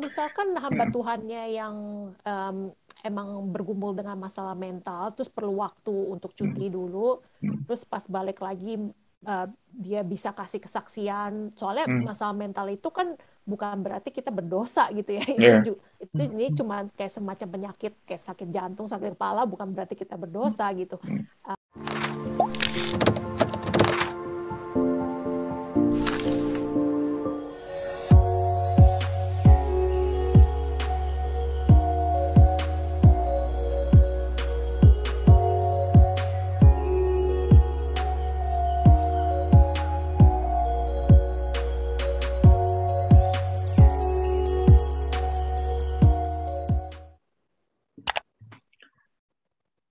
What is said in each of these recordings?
misalkan hamba Tuhannya yang em, emang bergumul dengan masalah mental, terus perlu waktu untuk cuti dulu, terus pas balik lagi dia bisa kasih kesaksian. Soalnya masalah mental itu kan bukan berarti kita berdosa gitu ya. Ya. Itu ini cuma kayak semacam penyakit kayak sakit jantung, sakit kepala, bukan berarti kita berdosa gitu.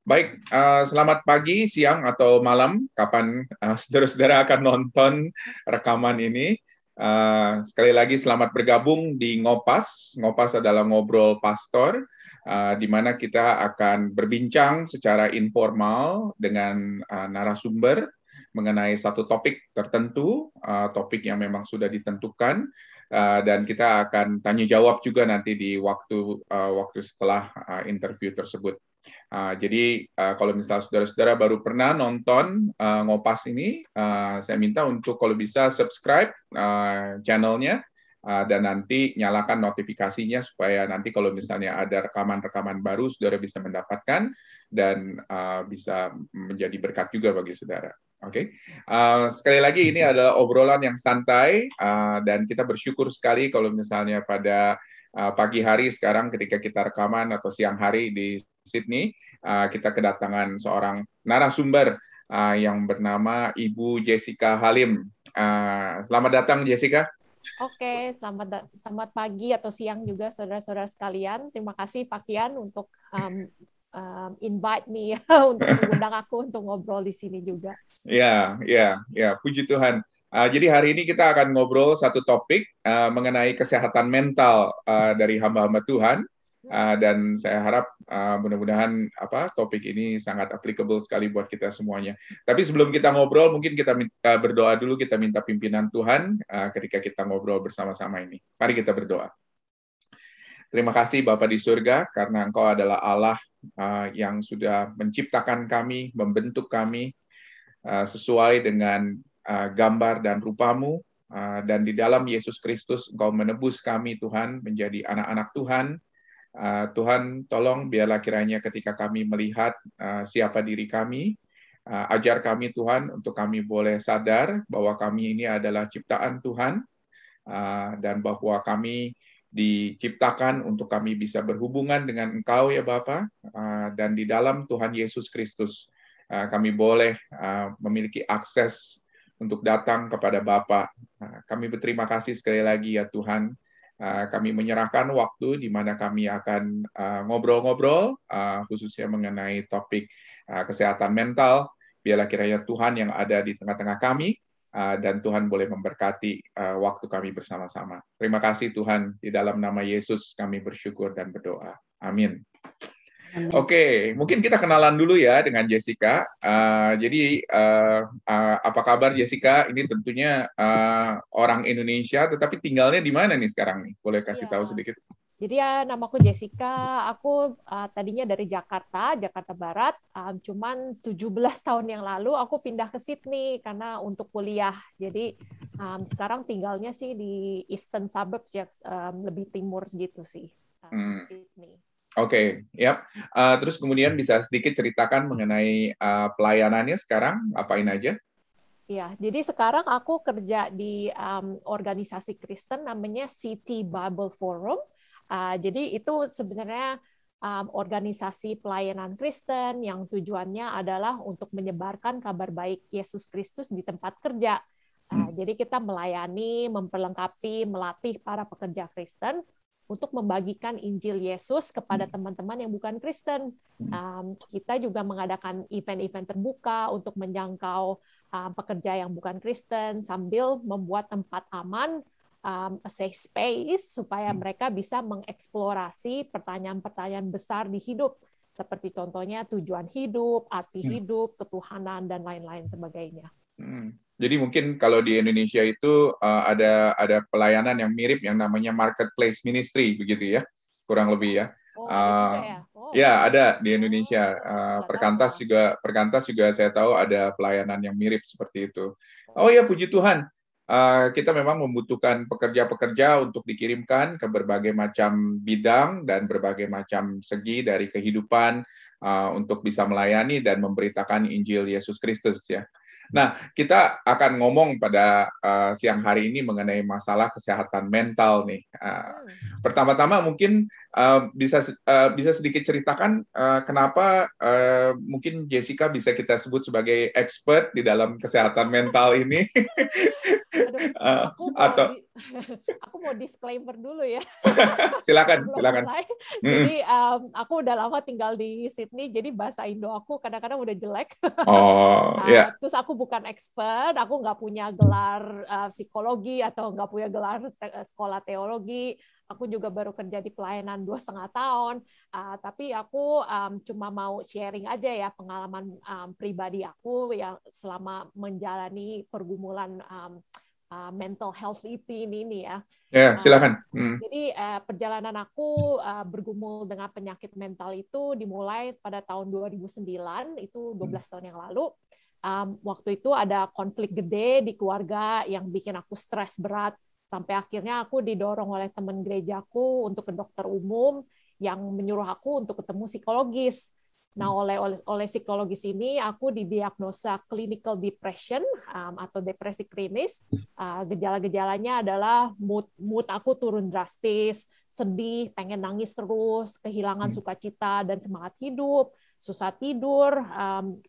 Baik, selamat pagi, siang, atau malam, kapan saudara-saudara akan nonton rekaman ini. Sekali lagi selamat bergabung di Ngopas. Ngopas adalah ngobrol pastor, di mana kita akan berbincang secara informal dengan narasumber mengenai satu topik tertentu, topik yang memang sudah ditentukan, dan kita akan tanya jawab juga nanti di waktu setelah interview tersebut. Jadi kalau misalnya saudara-saudara baru pernah nonton Ngopas ini, saya minta untuk kalau bisa subscribe channelnya dan nanti nyalakan notifikasinya supaya nanti kalau misalnya ada rekaman-rekaman baru, saudara bisa mendapatkan dan bisa menjadi berkat juga bagi saudara. Oke, sekali lagi ini adalah obrolan yang santai dan kita bersyukur sekali kalau misalnya pada pagi hari sekarang ketika kita rekaman atau siang hari di Sydney, kita kedatangan seorang narasumber yang bernama Ibu Jessica Halim. Selamat datang Jessica. Oke, selamat pagi atau siang juga saudara-saudara sekalian. Terima kasih Pak Kian untuk invite me untuk mengundang aku untuk ngobrol di sini juga. Ya, ya, ya, puji Tuhan. Jadi hari ini kita akan ngobrol satu topik mengenai kesehatan mental dari hamba-hamba Tuhan. Dan saya harap mudah-mudahan topik ini sangat applicable sekali buat kita semuanya. Tapi sebelum kita ngobrol, mungkin kita berdoa dulu, kita minta pimpinan Tuhan ketika kita ngobrol bersama-sama ini. Mari kita berdoa. Terima kasih Bapa di surga, karena Engkau adalah Allah yang sudah menciptakan kami, membentuk kami sesuai dengan gambar dan rupa-Mu, dan di dalam Yesus Kristus Engkau menebus kami Tuhan menjadi anak-anak Tuhan. Tuhan, tolong biarlah kiranya ketika kami melihat siapa diri kami, ajar kami Tuhan untuk kami boleh sadar bahwa kami ini adalah ciptaan Tuhan, dan bahwa kami diciptakan untuk kami bisa berhubungan dengan Engkau ya Bapa, dan di dalam Tuhan Yesus Kristus kami boleh memiliki akses untuk datang kepada Bapa. Kami berterima kasih sekali lagi ya Tuhan. Kami menyerahkan waktu di mana kami akan ngobrol-ngobrol, khususnya mengenai topik kesehatan mental. Biarlah kiranya Tuhan yang ada di tengah-tengah kami, dan Tuhan boleh memberkati waktu kami bersama-sama. Terima kasih Tuhan, di dalam nama Yesus kami bersyukur dan berdoa. Amin. Oke, mungkin kita kenalan dulu ya dengan Jessica. Jadi, apa kabar Jessica? Ini tentunya orang Indonesia, tetapi tinggalnya di mana nih sekarang nih? Boleh kasih tahu Ya, sedikit? jadi ya namaku Jessica. Aku tadinya dari Jakarta, Jakarta Barat. Cuman 17 tahun yang lalu aku pindah ke Sydney karena untuk kuliah. Jadi sekarang tinggalnya sih di Eastern Suburbs ya, lebih timur gitu sih, Sydney. Oke, yap. Terus kemudian bisa sedikit ceritakan mengenai pelayanannya sekarang, apain aja? Ya, jadi sekarang aku kerja di organisasi Kristen namanya City Bible Forum. Jadi itu sebenarnya organisasi pelayanan Kristen yang tujuannya adalah untuk menyebarkan kabar baik Yesus Kristus di tempat kerja. Jadi kita melayani, memperlengkapi, melatih para pekerja Kristen untuk membagikan Injil Yesus kepada teman-teman yang bukan Kristen. Kita juga mengadakan event-event terbuka untuk menjangkau pekerja yang bukan Kristen sambil membuat tempat aman, a safe space, supaya mereka bisa mengeksplorasi pertanyaan-pertanyaan besar di hidup, seperti contohnya tujuan hidup, arti hidup, ketuhanan, dan lain-lain sebagainya. Jadi mungkin kalau di Indonesia itu ada pelayanan yang mirip yang namanya marketplace ministry begitu ya, kurang lebih ya. Oh, ada juga ya. Oh, Ya, ada di Indonesia. nggak tahu malah. Perkantas juga saya tahu ada pelayanan yang mirip seperti itu. Oh Oh, ya, puji Tuhan. Kita memang membutuhkan pekerja-pekerja untuk dikirimkan ke berbagai macam bidang dan berbagai macam segi dari kehidupan untuk bisa melayani dan memberitakan Injil Yesus Kristus ya. Nah, kita akan ngomong pada siang hari ini mengenai masalah kesehatan mental nih. Pertama-tama mungkin bisa sedikit ceritakan kenapa mungkin Jessica bisa kita sebut sebagai expert di dalam kesehatan mental ini. Aduh, Atau aku mau disclaimer dulu ya. silakan. Mulai. Jadi aku udah lama tinggal di Sydney, jadi bahasa Indo aku kadang-kadang udah jelek. Oh, ya. Terus aku bukan expert, aku nggak punya gelar psikologi atau nggak punya gelar sekolah teologi. Aku juga baru kerja di pelayanan 2,5 tahun, tapi aku cuma mau sharing aja ya pengalaman pribadi aku yang selama menjalani pergumulan mental health ini ya. Ya, silakan. Jadi perjalanan aku bergumul dengan penyakit mental itu dimulai pada tahun 2009, itu 12 tahun yang lalu. Waktu itu ada konflik gede di keluarga yang bikin aku stres berat, sampai akhirnya aku didorong oleh teman gerejaku untuk ke dokter umum yang menyuruh aku untuk ketemu psikologis. Nah, oleh psikologis ini aku didiagnosa clinical depression atau depresi klinis. Gejala-gejalanya adalah mood aku turun drastis, sedih, pengen nangis terus, kehilangan sukacita dan semangat hidup, susah tidur,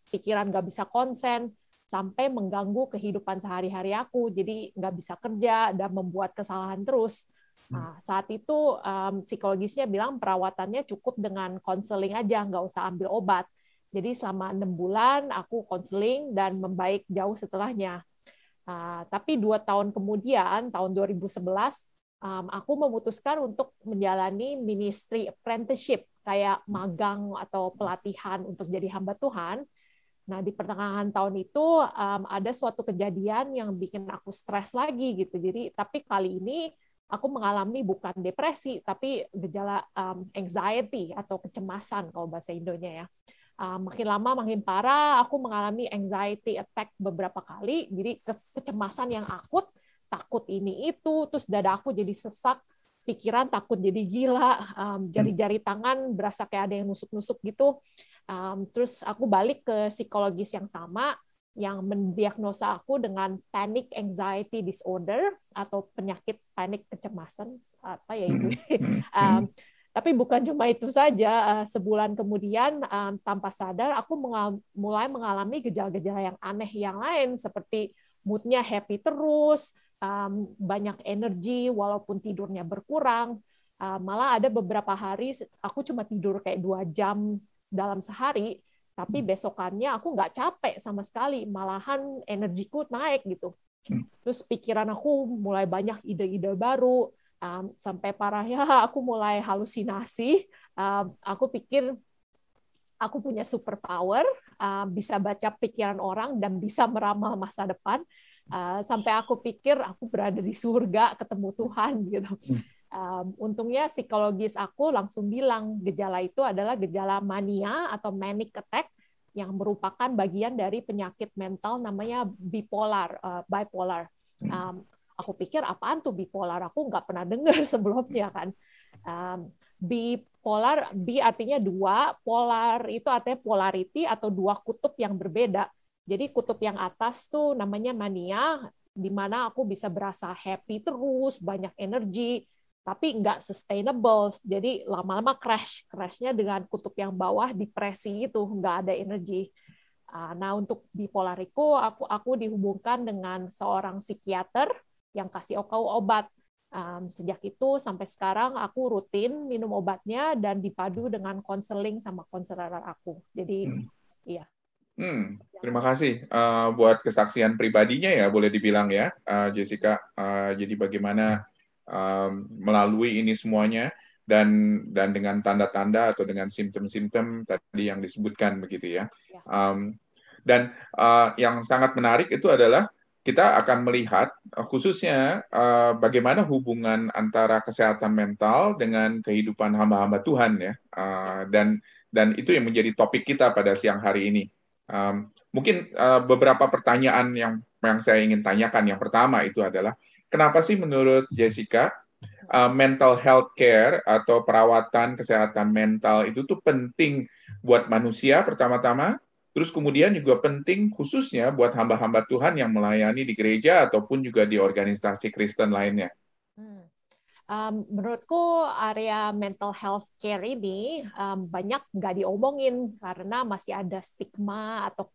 pikiran nggak bisa konsen, sampai mengganggu kehidupan sehari-hari aku. Jadi nggak bisa kerja dan membuat kesalahan terus. Nah, saat itu psikologisnya bilang perawatannya cukup dengan konseling aja, nggak usah ambil obat. Jadi selama 6 bulan aku konseling dan membaik jauh setelahnya. Tapi 2 tahun kemudian, tahun 2011, aku memutuskan untuk menjalani ministry apprenticeship, kayak magang atau pelatihan untuk jadi hamba Tuhan. Nah, di pertengahan tahun itu ada suatu kejadian yang bikin aku stres lagi gitu. Jadi, tapi kali ini aku mengalami bukan depresi, tapi gejala anxiety atau kecemasan kalau bahasa Indonya ya. Makin lama makin parah, aku mengalami anxiety attack beberapa kali, jadi kecemasan yang akut, takut ini itu, terus dada aku jadi sesak, pikiran takut jadi gila, jari-jari tangan berasa kayak ada yang nusuk-nusuk gitu. Terus aku balik ke psikologis yang sama, yang mendiagnosa aku dengan panic anxiety disorder atau penyakit panik kecemasan, apa ya itu. Tapi bukan cuma itu saja, sebulan kemudian tanpa sadar aku mulai mengalami gejala-gejala yang aneh yang lain, seperti moodnya happy terus, banyak energi walaupun tidurnya berkurang, malah ada beberapa hari aku cuma tidur kayak 2 jam dalam sehari, tapi besokannya aku nggak capek sama sekali, malahan energiku naik gitu. Terus pikiran aku mulai banyak ide-ide baru, sampai parahnya aku mulai halusinasi. Aku pikir aku punya superpower, bisa baca pikiran orang dan bisa meramal masa depan. Sampai aku pikir aku berada di surga, ketemu Tuhan gitu. Untungnya psikologis aku langsung bilang gejala itu adalah gejala mania atau manic attack yang merupakan bagian dari penyakit mental namanya bipolar. Aku pikir apaan tuh bipolar? Aku nggak pernah dengar sebelumnya kan. Bipolar, B artinya 2, polar itu artinya polarity atau 2 kutub yang berbeda. Jadi kutub yang atas tuh namanya mania, di mana aku bisa berasa happy terus, banyak energi, tapi nggak sustainable, jadi lama-lama crashnya dengan kutub yang bawah, depresi itu, nggak ada energi. Nah, untuk bipolariku, aku dihubungkan dengan seorang psikiater yang kasih aku obat. Sejak itu sampai sekarang aku rutin minum obatnya dan dipadu dengan konseling sama konselor aku. Jadi, iya. Terima kasih buat kesaksian pribadinya ya, boleh dibilang ya, Jessica. Jadi bagaimana melalui ini semuanya dan dengan tanda-tanda atau dengan simptom-simptom tadi yang disebutkan begitu ya. Dan yang sangat menarik itu adalah kita akan melihat khususnya bagaimana hubungan antara kesehatan mental dengan kehidupan hamba-hamba Tuhan ya. Dan itu yang menjadi topik kita pada siang hari ini. Mungkin beberapa pertanyaan yang saya ingin tanyakan. Yang pertama itu adalah, kenapa sih menurut Jessica mental health care atau perawatan kesehatan mental itu tuh penting buat manusia pertama-tama, terus kemudian juga penting khususnya buat hamba-hamba Tuhan yang melayani di gereja ataupun juga di organisasi Kristen lainnya? Menurutku area mental health care ini banyak nggak diomongin karena masih ada stigma atau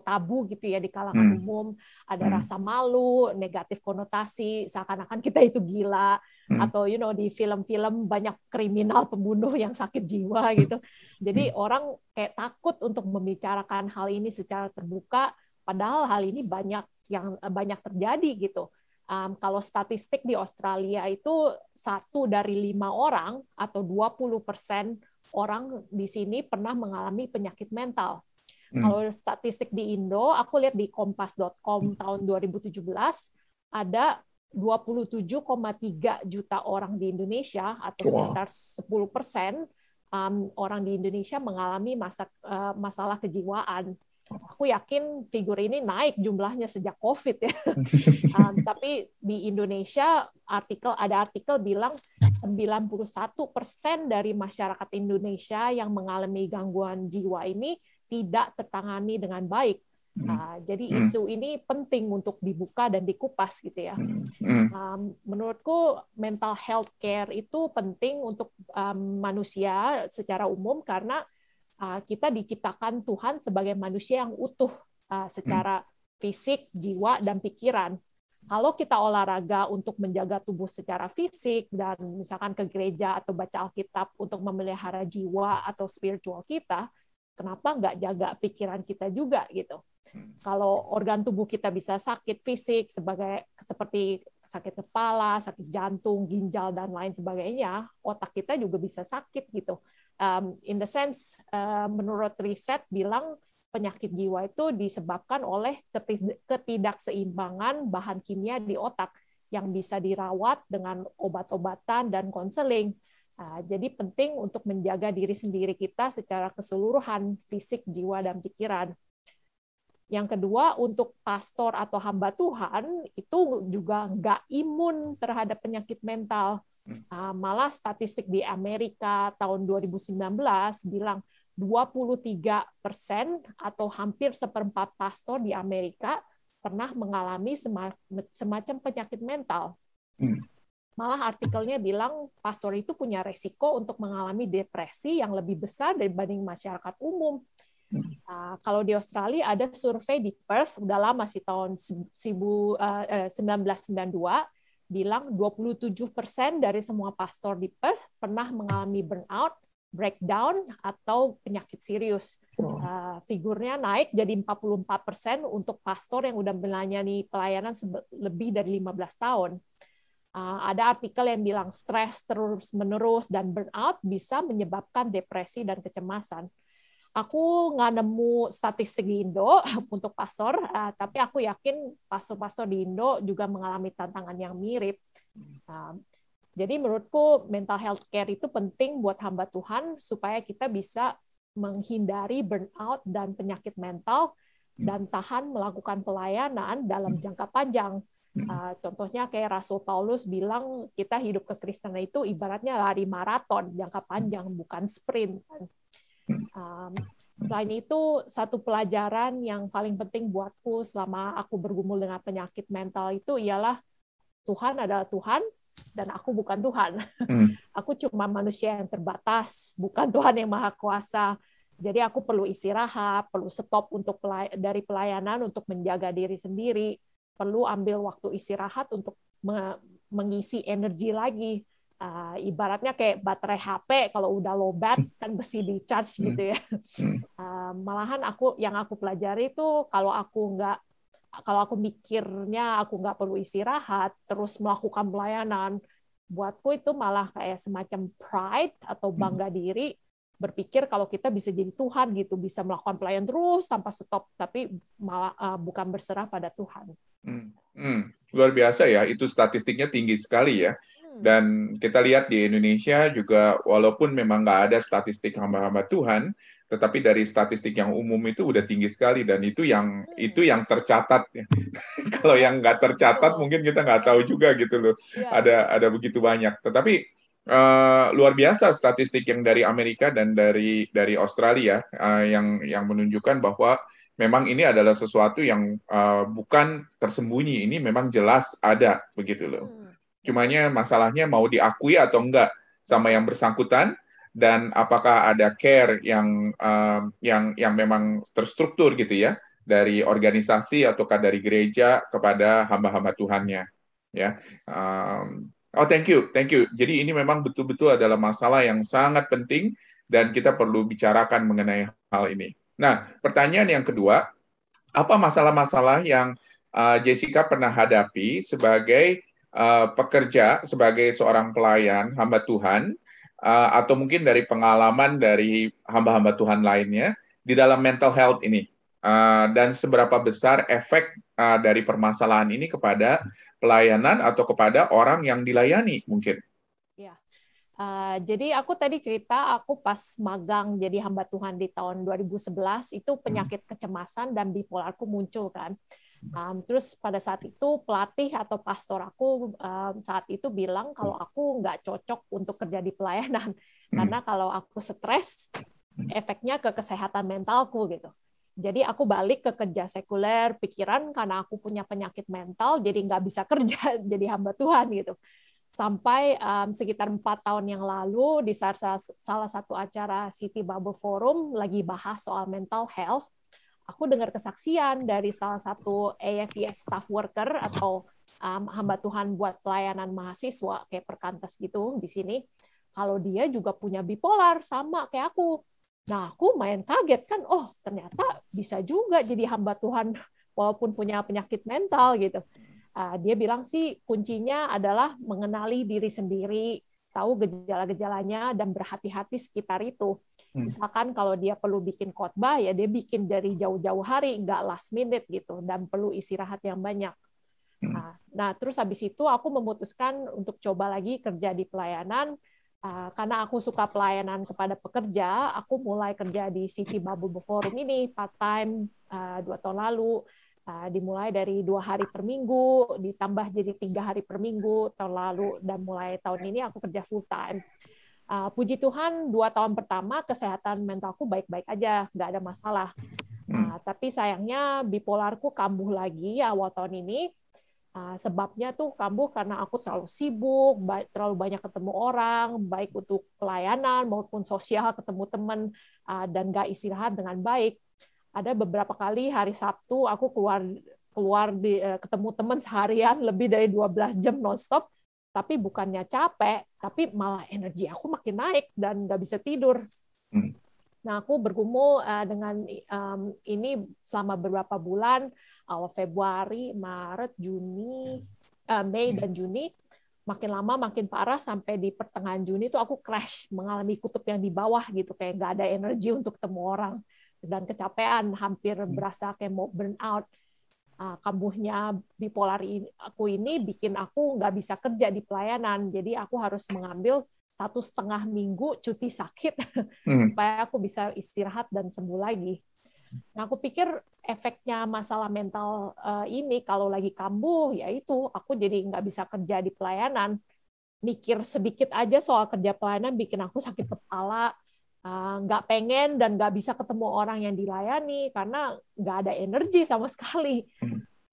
tabu gitu ya di kalangan umum, ada rasa malu, negatif konotasi, seakan-akan kita itu gila, atau di film-film banyak kriminal pembunuh yang sakit jiwa gitu. Jadi orang kayak takut untuk membicarakan hal ini secara terbuka, padahal hal ini banyak terjadi gitu. Kalau statistik di Australia itu 1 dari 5 orang atau 20% orang di sini pernah mengalami penyakit mental. Kalau statistik di Indo, aku lihat di kompas.com tahun 2017, ada 27,3 juta orang di Indonesia, atau sekitar 10% orang di Indonesia mengalami masalah kejiwaan. Aku yakin figur ini naik jumlahnya sejak COVID ya. Tapi di Indonesia ada artikel bilang 91% dari masyarakat Indonesia yang mengalami gangguan jiwa ini tidak tertangani dengan baik. Jadi isu ini penting untuk dibuka dan dikupas gitu ya. Menurutku mental health care itu penting untuk manusia secara umum karena kita diciptakan Tuhan sebagai manusia yang utuh secara fisik, jiwa, dan pikiran. Kalau kita olahraga untuk menjaga tubuh secara fisik dan misalkan ke gereja atau baca Alkitab untuk memelihara jiwa atau spiritual kita, kenapa nggak jaga pikiran kita juga gitu? Kalau organ tubuh kita bisa sakit fisik seperti sakit kepala, sakit jantung, ginjal, dan lain sebagainya, otak kita juga bisa sakit gitu. In the sense, menurut riset bilang penyakit jiwa itu disebabkan oleh ketidakseimbangan bahan kimia di otak yang bisa dirawat dengan obat-obatan dan konseling. Jadi penting untuk menjaga diri sendiri kita secara keseluruhan, fisik, jiwa, dan pikiran. Yang kedua, untuk pastor atau hamba Tuhan, itu juga nggak imun terhadap penyakit mental. Malah statistik di Amerika tahun 2019 bilang 23% atau hampir 1/4 pastor di Amerika pernah mengalami semacam penyakit mental. Malah artikelnya bilang pastor itu punya resiko untuk mengalami depresi yang lebih besar dibanding masyarakat umum. Kalau di Australia ada survei di Perth, udah lama sih, tahun 1992, bilang 27% dari semua pastor di Perth pernah mengalami burnout, breakdown, atau penyakit serius. Figurnya naik jadi 44% untuk pastor yang udah melayani pelayanan lebih dari 15 tahun. Ada artikel yang bilang stres terus-menerus dan burnout bisa menyebabkan depresi dan kecemasan. Aku nggak nemu statistik di Indo untuk pastor, tapi aku yakin pastor-pastor di Indo juga mengalami tantangan yang mirip. Jadi menurutku mental health care itu penting buat hamba Tuhan supaya kita bisa menghindari burnout dan penyakit mental dan tahan melakukan pelayanan dalam jangka panjang. Contohnya kayak Rasul Paulus bilang kita hidup kekristenan itu ibaratnya lari maraton jangka panjang, bukan sprint. Selain itu, satu pelajaran yang paling penting buatku selama aku bergumul dengan penyakit mental itu ialah Tuhan adalah Tuhan dan aku bukan Tuhan. Aku cuma manusia yang terbatas, bukan Tuhan yang maha kuasa. Jadi aku perlu istirahat, perlu stop dari pelayanan untuk menjaga diri sendiri, perlu ambil waktu istirahat untuk mengisi energi lagi. Ibaratnya kayak baterai HP kalau udah low-bat kan mesti di-charge gitu ya. Malahan yang aku pelajari itu kalau aku mikirnya aku nggak perlu istirahat terus melakukan pelayanan, buatku itu malah kayak semacam pride atau bangga diri, berpikir kalau kita bisa jadi Tuhan gitu, bisa melakukan pelayanan terus tanpa stop, tapi malah bukan berserah pada Tuhan. Luar biasa ya, itu statistiknya tinggi sekali ya. Dan kita lihat di Indonesia juga, walaupun memang nggak ada statistik hamba-hamba Tuhan, tetapi dari statistik yang umum itu udah tinggi sekali, dan itu yang tercatat ya. Kalau yang nggak tercatat mungkin kita nggak tahu juga gitu loh. Ada begitu banyak. Tetapi luar biasa statistik yang dari Amerika dan dari Australia yang menunjukkan bahwa memang ini adalah sesuatu yang bukan tersembunyi, ini memang jelas ada begitu loh. Cumanya masalahnya mau diakui atau enggak sama yang bersangkutan, dan apakah ada care yang memang terstruktur gitu ya, dari organisasi ataukah dari gereja kepada hamba-hamba Tuhannya ya. Oh, thank you. Jadi ini memang betul-betul adalah masalah yang sangat penting dan kita perlu bicarakan mengenai hal ini. Nah, pertanyaan yang kedua, apa masalah-masalah yang Jessica pernah hadapi sebagai pekerja, sebagai seorang pelayan hamba Tuhan, atau mungkin dari pengalaman dari hamba-hamba Tuhan lainnya di dalam mental health ini? Dan seberapa besar efek dari permasalahan ini kepada pelayanan atau kepada orang yang dilayani mungkin? Ya. Jadi aku tadi cerita, aku pas magang jadi hamba Tuhan di tahun 2011, itu penyakit kecemasan dan bipolarku muncul kan. Terus pada saat itu pelatih atau pastor aku saat itu bilang kalau aku nggak cocok untuk kerja di pelayanan. Karena kalau aku stres, efeknya ke kesehatan mentalku gitu. Jadi aku balik ke kerja sekuler, pikiran karena aku punya penyakit mental, jadi nggak bisa kerja jadi hamba Tuhan gitu. Sampai sekitar 4 tahun yang lalu di salah satu acara City Bible Forum lagi bahas soal mental health, aku dengar kesaksian dari salah satu AFES staff worker atau hamba Tuhan buat pelayanan mahasiswa kayak perkantas gitu di sini. Kalau dia juga punya bipolar sama kayak aku. Nah, aku main kaget kan, oh ternyata bisa juga jadi hamba Tuhan walaupun punya penyakit mental gitu. Dia bilang sih kuncinya adalah mengenali diri sendiri, tahu gejala-gejalanya, dan berhati-hati sekitar itu. Misalkan kalau dia perlu bikin khotbah, ya dia bikin dari jauh-jauh hari, nggak last minute gitu, dan perlu istirahat yang banyak. Nah, terus habis itu aku memutuskan untuk coba lagi kerja di pelayanan. Karena aku suka pelayanan kepada pekerja, aku mulai kerja di City Bible Forum ini part-time 2 tahun lalu. Dimulai dari 2 hari per minggu, ditambah jadi 3 hari per minggu tahun lalu, dan mulai tahun ini aku kerja full-time. Puji Tuhan, 2 tahun pertama kesehatan mentalku baik-baik aja, nggak ada masalah. Tapi sayangnya bipolarku kambuh lagi awal tahun ini. Sebabnya tuh kambuh karena aku terlalu sibuk, terlalu banyak ketemu orang, baik untuk pelayanan maupun sosial, ketemu teman, dan nggak istirahat dengan baik. Ada beberapa kali hari Sabtu aku keluar ketemu teman seharian lebih dari 12 jam nonstop, tapi bukannya capek, tapi malah energi aku makin naik dan nggak bisa tidur. Nah, aku bergumul dengan ini selama beberapa bulan, awal Februari, Maret, Juni, Mei dan Juni, makin lama makin parah sampai di pertengahan Juni tuh aku crash, mengalami kutub yang di bawah gitu, kayak nggak ada energi untuk ketemu orang dan kecapean, hampir berasa kayak mau burn out. Kambuhnya bipolar aku ini bikin aku nggak bisa kerja di pelayanan, jadi aku harus mengambil 1,5 minggu cuti sakit supaya aku bisa istirahat dan sembuh lagi. Nah, aku pikir efeknya masalah mental ini kalau lagi kambuh, yaitu aku jadi nggak bisa kerja di pelayanan. Mikir sedikit aja soal kerja pelayanan bikin aku sakit kepala, nggak pengen dan nggak bisa ketemu orang yang dilayani karena nggak ada energi sama sekali.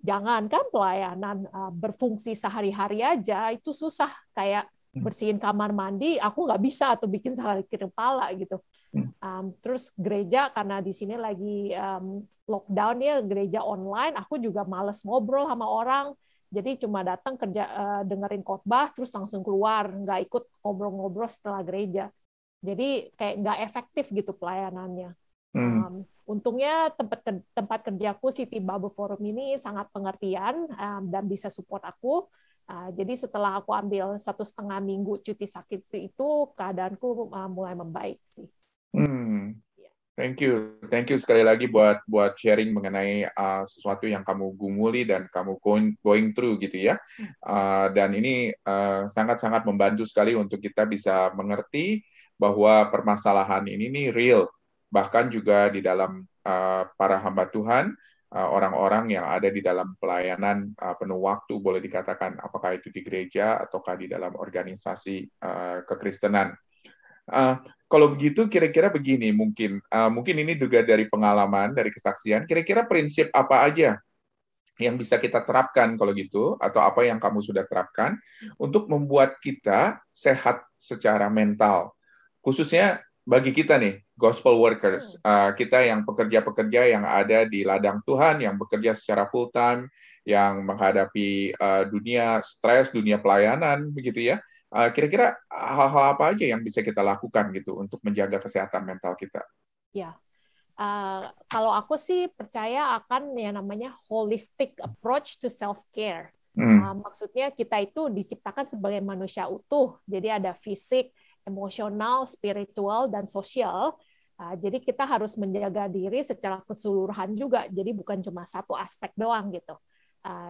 Jangankan pelayanan, berfungsi sehari-hari aja itu susah, kayak bersihin kamar mandi, aku nggak bisa atau bikin sakit kepala gitu. Terus gereja, karena di sini lagi lockdown ya, gereja online, aku juga males ngobrol sama orang, jadi cuma datang kerja, dengerin khotbah, terus langsung keluar, nggak ikut ngobrol-ngobrol setelah gereja. Jadi kayak nggak efektif gitu pelayanannya. Untungnya tempat kerjaku City Bible Forum ini sangat pengertian dan bisa support aku. Jadi setelah aku ambil 1,5 minggu cuti sakit itu, keadaanku mulai membaik sih. Thank you sekali lagi buat sharing mengenai sesuatu yang kamu gumuli dan kamu going through gitu ya. Dan ini sangat-sangat membantu sekali untuk kita bisa mengerti bahwa permasalahan ini nih real. Bahkan juga di dalam para hamba Tuhan, orang-orang yang ada di dalam pelayanan penuh waktu, boleh dikatakan apakah itu di gereja ataukah di dalam organisasi kekristenan. Kalau begitu kira-kira begini mungkin ini juga dari pengalaman, dari kesaksian, kira-kira prinsip apa aja yang bisa kita terapkan kalau gitu, atau apa yang kamu sudah terapkan untuk membuat kita sehat secara mental, khususnya bagi kita nih, gospel workers, kita yang pekerja-pekerja yang ada di ladang Tuhan, yang bekerja secara full time, yang menghadapi dunia stres, dunia pelayanan, begitu ya. Kira-kira hal-hal apa aja yang bisa kita lakukan gitu untuk menjaga kesehatan mental kita? Ya, kalau aku sih percaya akan yang namanya holistic approach to self-care. Maksudnya kita itu diciptakan sebagai manusia utuh, jadi ada fisik, emosional, spiritual, dan sosial. Jadi kita harus menjaga diri secara keseluruhan juga, jadi bukan cuma satu aspek doang gitu.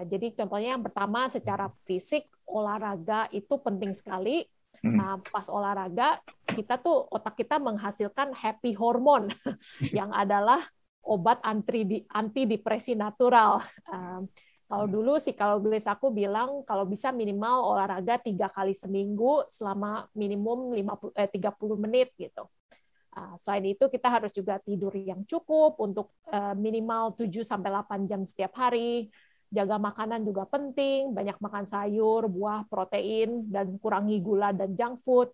Jadi contohnya yang pertama secara fisik, olahraga itu penting sekali. Pas olahraga, otak kita menghasilkan happy hormone yang adalah obat antidepresi natural. Kalau dulu psikologis aku bilang kalau bisa minimal olahraga 3 kali seminggu selama minimum 30 menit gitu. Selain itu kita harus juga tidur yang cukup untuk minimal 7-8 jam setiap hari. Jaga makanan juga penting, banyak makan sayur, buah, protein, dan kurangi gula dan junk food.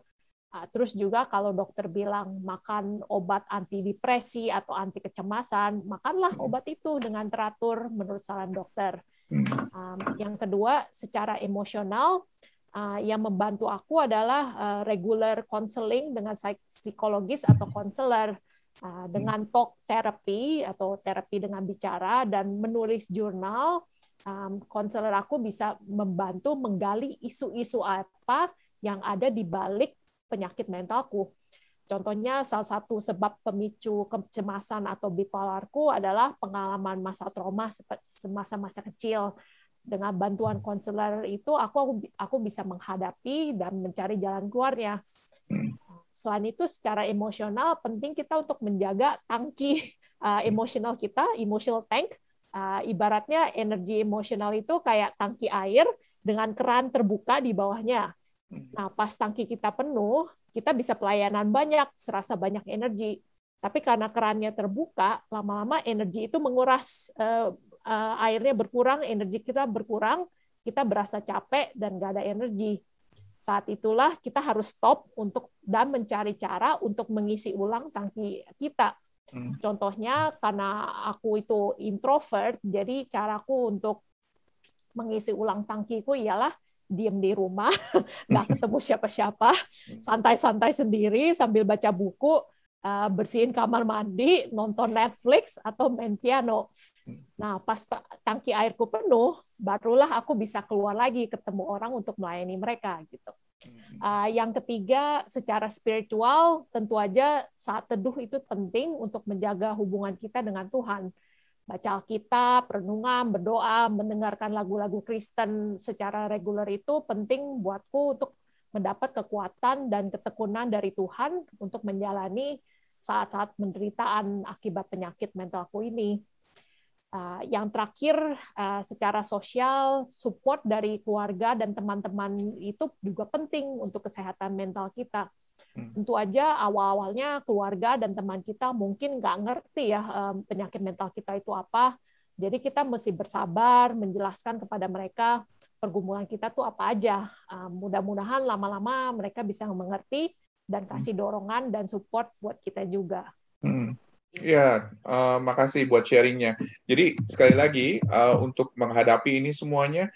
Terus juga kalau dokter bilang makan obat antidepresi atau anti kecemasan, makanlah obat itu dengan teratur menurut saran dokter. Yang kedua, secara emosional, yang membantu aku adalah regular counseling dengan psikologis atau konselor, dengan talk therapy atau terapi dengan bicara, dan menulis jurnal. Konselor aku bisa membantu menggali isu-isu apa yang ada di balik penyakit mentalku. Contohnya salah satu sebab pemicu kecemasan atau bipolarku adalah pengalaman masa trauma semasa masa kecil. Dengan bantuan konselor itu aku bisa menghadapi dan mencari jalan keluarnya. Selain itu secara emosional penting kita untuk menjaga tangki emosional kita, emotional tank. Ibaratnya energi emosional itu kayak tangki air dengan keran terbuka di bawahnya. Nah, pas tangki kita penuh, kita bisa pelayanan banyak, serasa banyak energi. Tapi karena kerannya terbuka, lama-lama energi itu menguras, airnya berkurang, energi kita berkurang, kita berasa capek dan nggak ada energi. Saat itulah kita harus stop dan mencari cara untuk mengisi ulang tangki kita. Contohnya karena aku itu introvert, jadi caraku untuk mengisi ulang tangkiku ialah diem di rumah, nggak ketemu siapa-siapa, santai-santai sendiri sambil baca buku, bersihin kamar mandi, nonton Netflix atau main piano. Nah, pas tangki airku penuh, barulah aku bisa keluar lagi ketemu orang untuk melayani mereka gitu. Yang ketiga, secara spiritual, tentu aja saat teduh itu penting untuk menjaga hubungan kita dengan Tuhan. Baca Alkitab, renungan, berdoa, mendengarkan lagu-lagu Kristen secara reguler itu penting buatku untuk mendapat kekuatan dan ketekunan dari Tuhan untuk menjalani saat-saat penderitaan akibat penyakit mentalku ini. Yang terakhir, secara sosial, support dari keluarga dan teman-teman itu juga penting untuk kesehatan mental kita. Tentu aja awal-awalnya keluarga dan teman kita mungkin nggak ngerti ya penyakit mental kita itu apa. Jadi kita mesti bersabar, menjelaskan kepada mereka pergumulan kita tuh apa aja. Mudah-mudahan lama-lama mereka bisa mengerti dan kasih dorongan dan support buat kita juga. Ya, makasih buat sharingnya. Jadi sekali lagi untuk menghadapi ini semuanya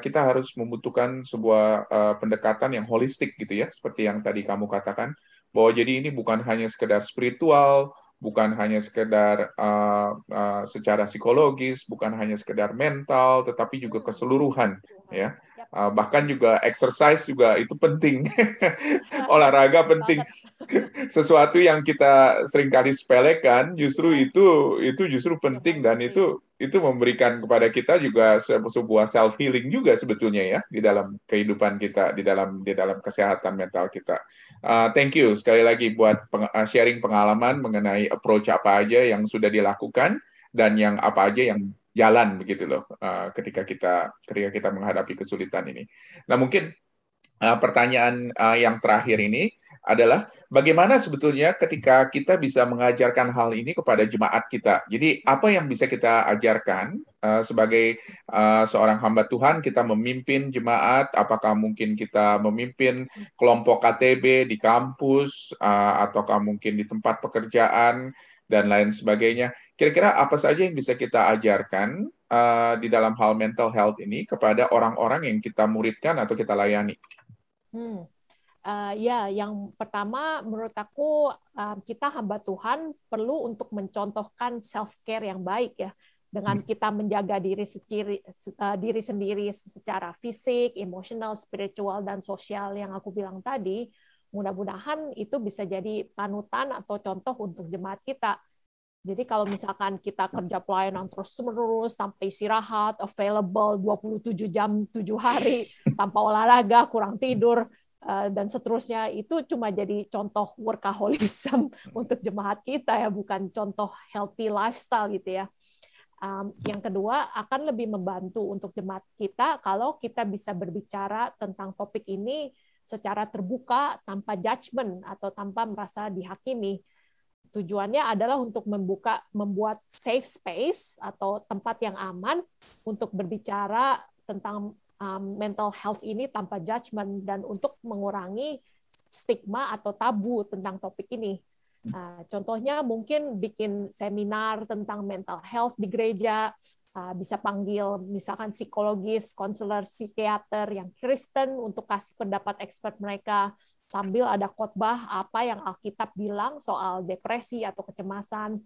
kita harus membutuhkan sebuah pendekatan yang holistik gitu ya, seperti yang tadi kamu katakan bahwa jadi ini bukan hanya sekedar spiritual, bukan hanya sekedar secara psikologis, bukan hanya sekedar mental, tetapi juga keseluruhan ya. Bahkan juga exercise juga itu penting, olahraga penting. sesuatu yang kita seringkali sepelekan, justru itu justru penting, dan itu memberikan kepada kita juga sebuah self healing juga sebetulnya ya, di dalam kehidupan kita, di dalam kesehatan mental kita. Thank you sekali lagi buat sharing pengalaman mengenai approach apa aja yang sudah dilakukan dan yang apa aja yang jalan begitu loh, ketika kita menghadapi kesulitan ini. Nah, mungkin pertanyaan yang terakhir ini adalah bagaimana sebetulnya ketika kita bisa mengajarkan hal ini kepada jemaat kita. Jadi apa yang bisa kita ajarkan sebagai seorang hamba Tuhan, kita memimpin jemaat, apakah mungkin kita memimpin kelompok KTB di kampus, ataukah mungkin di tempat pekerjaan, dan lain sebagainya. Kira-kira apa saja yang bisa kita ajarkan di dalam hal mental health ini kepada orang-orang yang kita muridkan atau kita layani? Ya, yang pertama menurut aku kita hamba Tuhan perlu untuk mencontohkan self-care yang baik ya, dengan kita menjaga diri sendiri secara fisik, emosional, spiritual, dan sosial yang aku bilang tadi. Mudah-mudahan itu bisa jadi panutan atau contoh untuk jemaat kita. Jadi kalau misalkan kita kerja pelayanan terus-menerus, sampai istirahat, available 27 jam, 7 hari, tanpa olahraga, kurang tidur, dan seterusnya, itu cuma jadi contoh workaholism untuk jemaat kita ya, bukan contoh healthy lifestyle gitu ya. Yang kedua, akan lebih membantu untuk jemaat kita kalau kita bisa berbicara tentang topik ini secara terbuka, tanpa judgment atau tanpa merasa dihakimi. Tujuannya adalah untuk membuat safe space atau tempat yang aman untuk berbicara tentang mental health ini tanpa judgment, dan untuk mengurangi stigma atau tabu tentang topik ini. Contohnya mungkin bikin seminar tentang mental health di gereja, bisa panggil misalkan psikologis, konselor, psikiater yang Kristen untuk kasih pendapat expert mereka, sambil ada khotbah apa yang Alkitab bilang soal depresi atau kecemasan.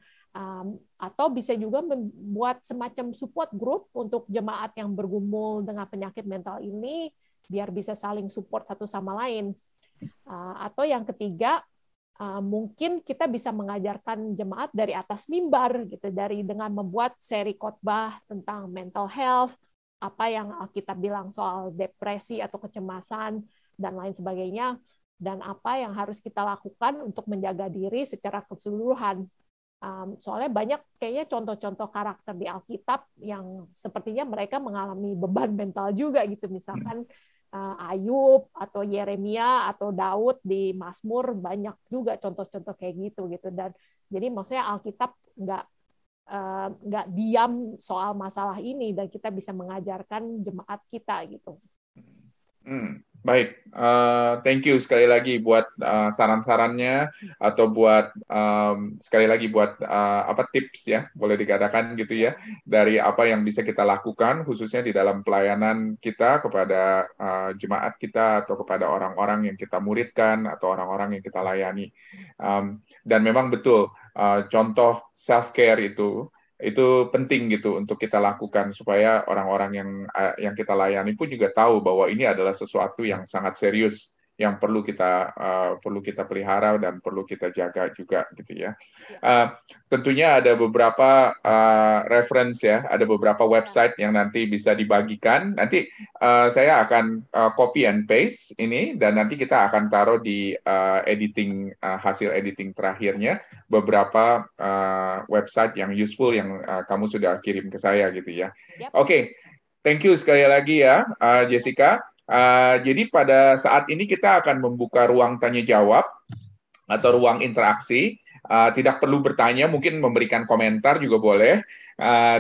Atau bisa juga membuat semacam support group untuk jemaat yang bergumul dengan penyakit mental ini, biar bisa saling support satu sama lain. Atau yang ketiga, mungkin kita bisa mengajarkan jemaat dari atas mimbar gitu, dengan membuat seri khotbah tentang mental health, apa yang Alkitab bilang soal depresi atau kecemasan dan lain sebagainya, dan apa yang harus kita lakukan untuk menjaga diri secara keseluruhan. Soalnya banyak kayaknya contoh-contoh karakter di Alkitab yang sepertinya mereka mengalami beban mental juga gitu, misalkan Ayub atau Yeremia atau Daud di Mazmur, banyak juga contoh-contoh kayak gitu. Dan jadi maksudnya Alkitab nggak diam soal masalah ini, dan kita bisa mengajarkan jemaat kita gitu. Baik, thank you sekali lagi buat saran-sarannya, atau buat sekali lagi buat tips ya, boleh dikatakan gitu ya, dari apa yang bisa kita lakukan khususnya di dalam pelayanan kita kepada jemaat kita atau kepada orang-orang yang kita muridkan atau orang-orang yang kita layani. Dan memang betul, contoh self-care itu penting gitu untuk kita lakukan, supaya orang-orang yang kita layani pun juga tahu bahwa ini adalah sesuatu yang sangat serius, yang perlu kita pelihara dan perlu kita jaga juga gitu ya. Tentunya ada beberapa reference ya, ada beberapa website yang nanti bisa dibagikan. Nanti saya akan copy and paste ini, dan nanti kita akan taruh di hasil editing terakhirnya beberapa website yang useful yang kamu sudah kirim ke saya gitu ya. Oke. Thank you sekali lagi ya, Jessica. Jadi pada saat ini kita akan membuka ruang tanya jawab atau ruang interaksi. Tidak perlu bertanya, mungkin memberikan komentar juga boleh.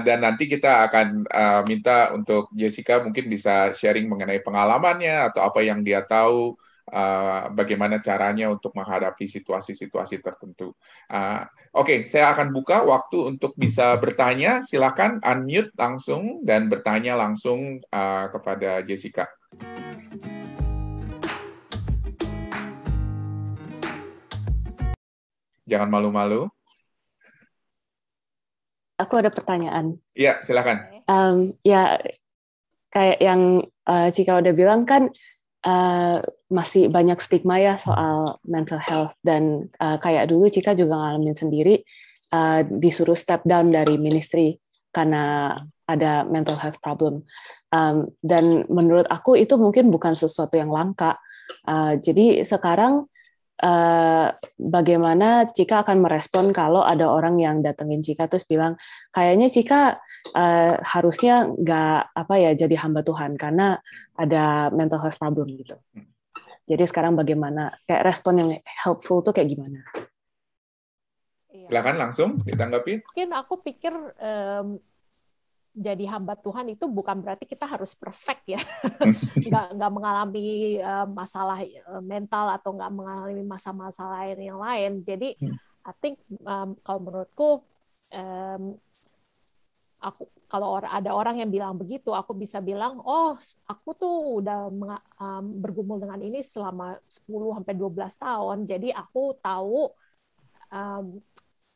Dan nanti kita akan minta untuk Jessica mungkin bisa sharing mengenai pengalamannya atau apa yang dia tahu, bagaimana caranya untuk menghadapi situasi-situasi tertentu. Oke, saya akan buka waktu untuk bisa bertanya. Silakan unmute langsung dan bertanya langsung kepada Jessica. Jangan malu-malu. Aku ada pertanyaan. Iya, silakan. Ya, kayak yang Cika udah bilang kan, masih banyak stigma ya soal mental health, dan kayak dulu Cika juga ngalamin sendiri, disuruh step down dari ministry karena ada mental health problem. Dan menurut aku itu mungkin bukan sesuatu yang langka. Jadi sekarang bagaimana Cika akan merespon kalau ada orang yang datengin Cika terus bilang, kayaknya Cika harusnya nggak jadi hamba Tuhan karena ada mental health problem gitu. Jadi sekarang bagaimana kayak respon yang helpful tuh kayak gimana? Silakan langsung ditanggapi. Mungkin aku pikir jadi hamba Tuhan itu bukan berarti kita harus perfect ya, nggak mengalami masalah mental atau nggak mengalami masalah yang lain. Jadi I think kalau menurutku aku kalau ada orang yang bilang begitu, aku bisa bilang, oh aku tuh udah bergumul dengan ini selama 10-12 tahun, jadi aku tahu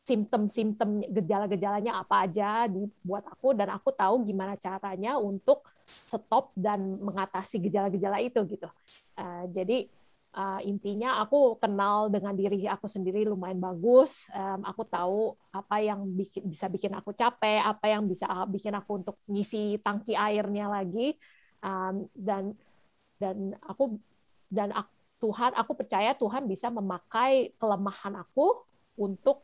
simptom-simptom gejala-gejalanya apa aja buat aku, dan aku tahu gimana caranya untuk stop dan mengatasi gejala-gejala itu gitu. Jadi intinya aku kenal dengan diri aku sendiri lumayan bagus. Aku tahu apa yang bisa bikin aku capek, apa yang bisa bikin aku untuk ngisi tangki airnya lagi. Tuhan, aku percaya Tuhan bisa memakai kelemahan aku untuk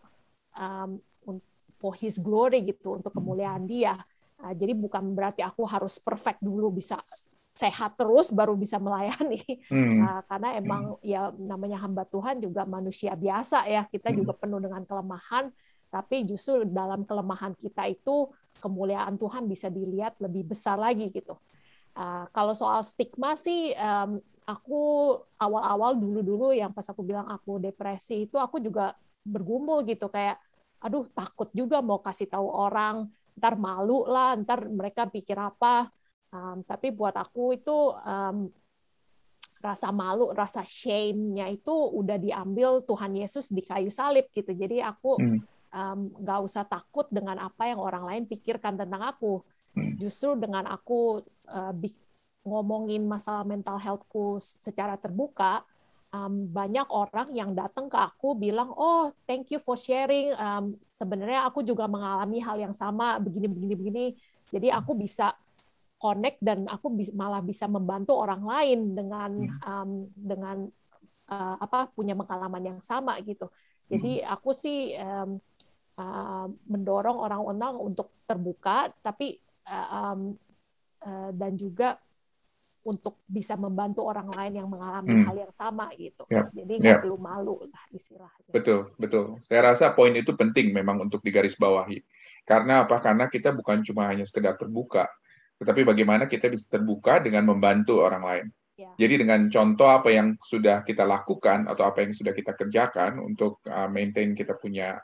for His glory gitu, untuk kemuliaan Dia. Jadi bukan berarti aku harus perfect dulu, bisa sehat terus baru bisa melayani. Karena emang ya namanya hamba Tuhan juga manusia biasa ya, kita juga penuh dengan kelemahan, tapi justru dalam kelemahan kita itu kemuliaan Tuhan bisa dilihat lebih besar lagi gitu. Kalau soal stigma sih, aku awal-awal dulu yang pas aku bilang aku depresi itu aku juga bergumul gitu, kayak aduh takut juga mau kasih tahu orang, ntar malu lah, ntar mereka pikir apa. Tapi buat aku itu rasa malu, rasa shame-nya itu udah diambil Tuhan Yesus di kayu salib gitu. Jadi aku nggak usah takut dengan apa yang orang lain pikirkan tentang aku. Justru dengan aku ngomongin masalah mental health-ku secara terbuka, banyak orang yang datang ke aku bilang, oh thank you for sharing, sebenarnya aku juga mengalami hal yang sama, begini. Jadi aku bisa connect dan aku malah bisa membantu orang lain dengan punya pengalaman yang sama gitu. Jadi aku sih mendorong orang-orang untuk terbuka, tapi dan juga untuk bisa membantu orang lain yang mengalami hal yang sama gitu. Jadi nggak perlu malu lah istilahnya. Betul. Saya rasa poin itu penting memang untuk digarisbawahi. Karena apa? Karena kita bukan cuma hanya sekedar terbuka, tetapi bagaimana kita bisa terbuka dengan membantu orang lain. Jadi dengan contoh apa yang sudah kita lakukan atau apa yang sudah kita kerjakan untuk maintain kita punya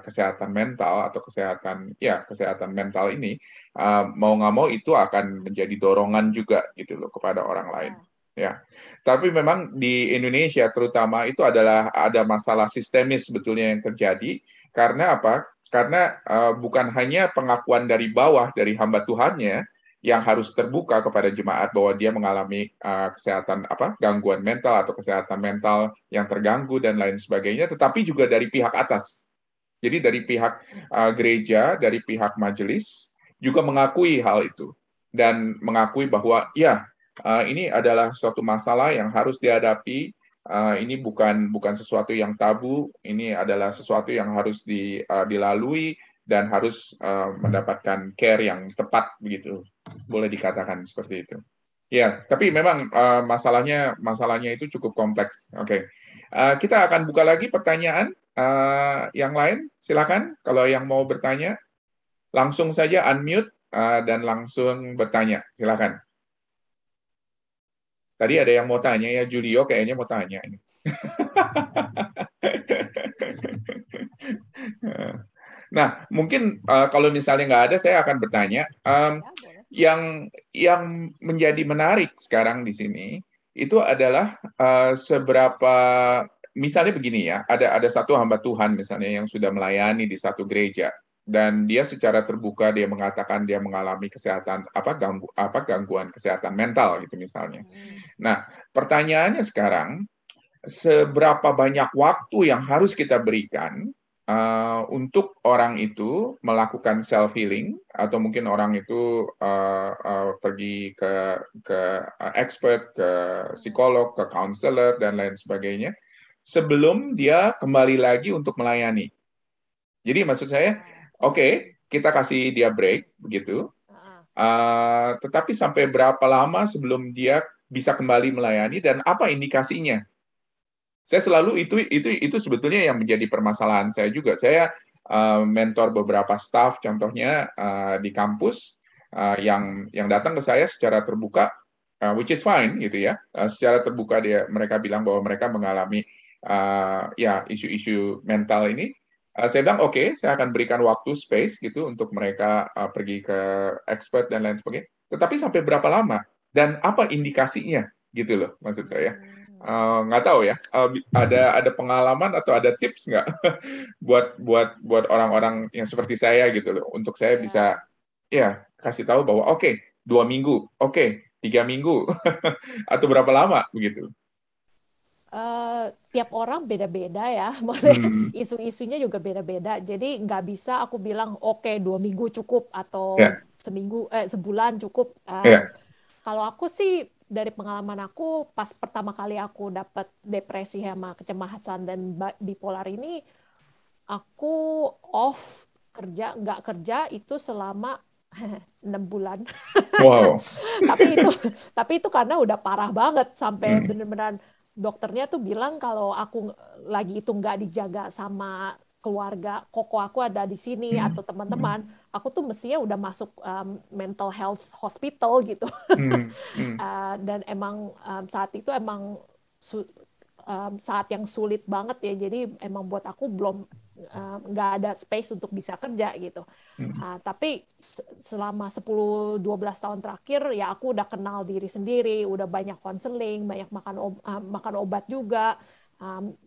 kesehatan mental atau kesehatan mental ini, mau nggak mau itu akan menjadi dorongan juga gitu loh kepada orang lain. Ya, tapi memang di Indonesia terutama itu adalah ada masalah sistemis sebetulnya yang terjadi. Karena apa? Karena bukan hanya pengakuan dari bawah dari hamba Tuhannya yang harus terbuka kepada jemaat bahwa dia mengalami gangguan mental atau kesehatan mental yang terganggu dan lain sebagainya, tetapi juga dari pihak atas. Jadi dari pihak gereja, dari pihak majelis juga mengakui hal itu dan mengakui bahwa ini adalah suatu masalah yang harus dihadapi. Ini bukan sesuatu yang tabu, ini adalah sesuatu yang harus dilalui dan harus mendapatkan care yang tepat begitu, boleh dikatakan seperti itu. Ya, tapi memang masalahnya itu cukup kompleks. Oke. Kita akan buka lagi pertanyaan yang lain. Silakan kalau yang mau bertanya langsung saja unmute dan langsung bertanya. Silakan. Tadi ada yang mau tanya ya, Julio kayaknya mau tanya ini. Nah, mungkin kalau misalnya nggak ada, saya akan bertanya. Yang menjadi menarik sekarang di sini itu adalah seberapa, misalnya begini ya, ada satu hamba Tuhan misalnya yang sudah melayani di satu gereja, dan dia secara terbuka dia mengatakan dia mengalami gangguan kesehatan mental gitu misalnya. Nah, pertanyaannya sekarang, seberapa banyak waktu yang harus kita berikan untuk orang itu melakukan self healing, atau mungkin orang itu pergi ke expert, ke psikolog, ke counselor dan lain sebagainya, sebelum dia kembali lagi untuk melayani. Jadi maksud saya, oke, kita kasih dia break begitu, tetapi sampai berapa lama sebelum dia bisa kembali melayani dan apa indikasinya? Saya selalu itu sebetulnya yang menjadi permasalahan saya juga. Saya mentor beberapa staff, contohnya di kampus yang datang ke saya secara terbuka, which is fine gitu ya. Secara terbuka mereka bilang bahwa mereka mengalami ya isu-isu mental ini. Saya bilang oke, saya akan berikan waktu space gitu untuk mereka pergi ke expert dan lain sebagainya. Tetapi sampai berapa lama dan apa indikasinya gitu loh maksud saya. Nggak tahu ya, ada pengalaman atau ada tips nggak buat orang-orang yang seperti saya gitu loh, untuk saya bisa ya kasih tahu bahwa oke, 2 minggu, oke, 3 minggu atau berapa lama begitu. Tiap orang beda-beda ya, maksudnya isu-isunya juga beda-beda. Jadi nggak bisa aku bilang oke 2 minggu cukup atau sebulan cukup. Kalau aku sih dari pengalaman aku pas pertama kali aku dapat depresi sama kecemasan dan bipolar ini, aku nggak kerja itu selama 6 bulan. Wow. tapi itu karena udah parah banget sampai bener-bener dokternya tuh bilang kalau aku lagi itu nggak dijaga sama keluarga, koko aku ada di sini atau teman-teman, aku tuh mestinya udah masuk mental health hospital gitu. Dan emang saat itu emang saat yang sulit banget ya, jadi emang buat aku belum nggak ada space untuk bisa kerja gitu. Tapi selama 10-12 tahun terakhir ya aku udah kenal diri sendiri, udah banyak konseling, banyak makan obat juga.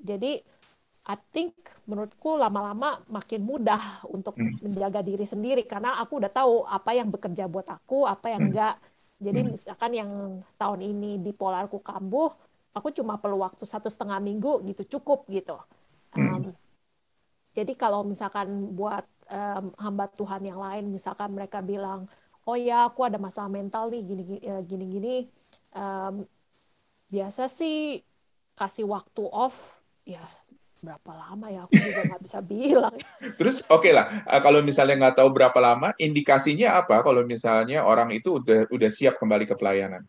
Jadi I think menurutku lama-lama makin mudah untuk menjaga diri sendiri karena aku udah tahu apa yang bekerja buat aku, apa yang enggak. Jadi misalkan yang tahun ini bipolarku kambuh, aku cuma perlu waktu 1,5 minggu gitu cukup gitu. Jadi kalau misalkan buat hamba Tuhan yang lain, misalkan mereka bilang, oh ya aku ada masalah mental nih gini-gini, biasa sih kasih waktu off ya. Berapa lama ya aku juga nggak bisa bilang. Terus oke lah, kalau misalnya nggak tahu berapa lama, indikasinya apa kalau misalnya orang itu udah siap kembali ke pelayanan?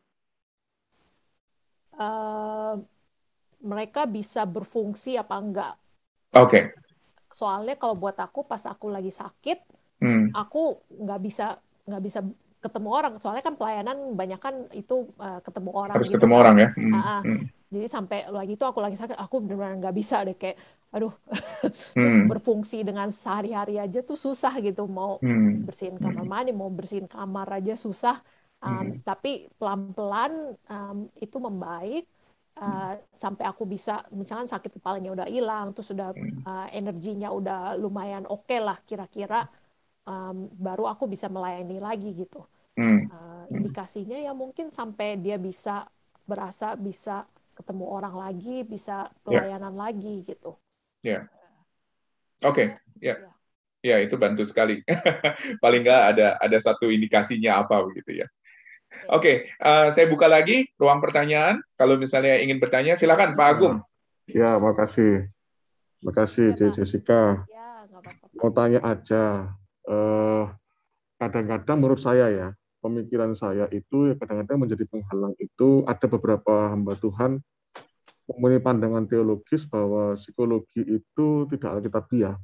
Mereka bisa berfungsi apa enggak? Oke. Soalnya kalau buat aku pas aku lagi sakit, aku nggak bisa ketemu orang. Soalnya kan pelayanan banyak kan itu ketemu orang Harus gitu ketemu kan. orang ya. Jadi sampai lagi itu aku lagi sakit, aku benar-benar nggak bisa deh kayak, aduh, terus berfungsi dengan sehari-hari aja tuh susah gitu, mau bersihin kamar mandi, mau bersihin kamar aja susah. Tapi pelan-pelan itu membaik sampai aku bisa, misalkan sakit kepalanya udah hilang, terus sudah energinya udah lumayan oke lah kira-kira, baru aku bisa melayani lagi gitu. Indikasinya ya mungkin sampai dia bisa berasa bisa ketemu orang lagi, bisa pelayanan lagi gitu. Ya, oke, ya itu bantu sekali. Paling nggak ada satu indikasinya apa begitu ya. Oke, saya buka lagi ruang pertanyaan. Kalau misalnya ingin bertanya, silakan Pak Agung. Ya, makasih. Makasih Jessica. Ya, nggak apa-apa. Mau tanya aja. Kadang-kadang menurut saya ya, pemikiran saya itu kadang-kadang menjadi penghalang itu ada beberapa hamba Tuhan mempunyai pandangan teologis bahwa psikologi itu tidak alkitabiah.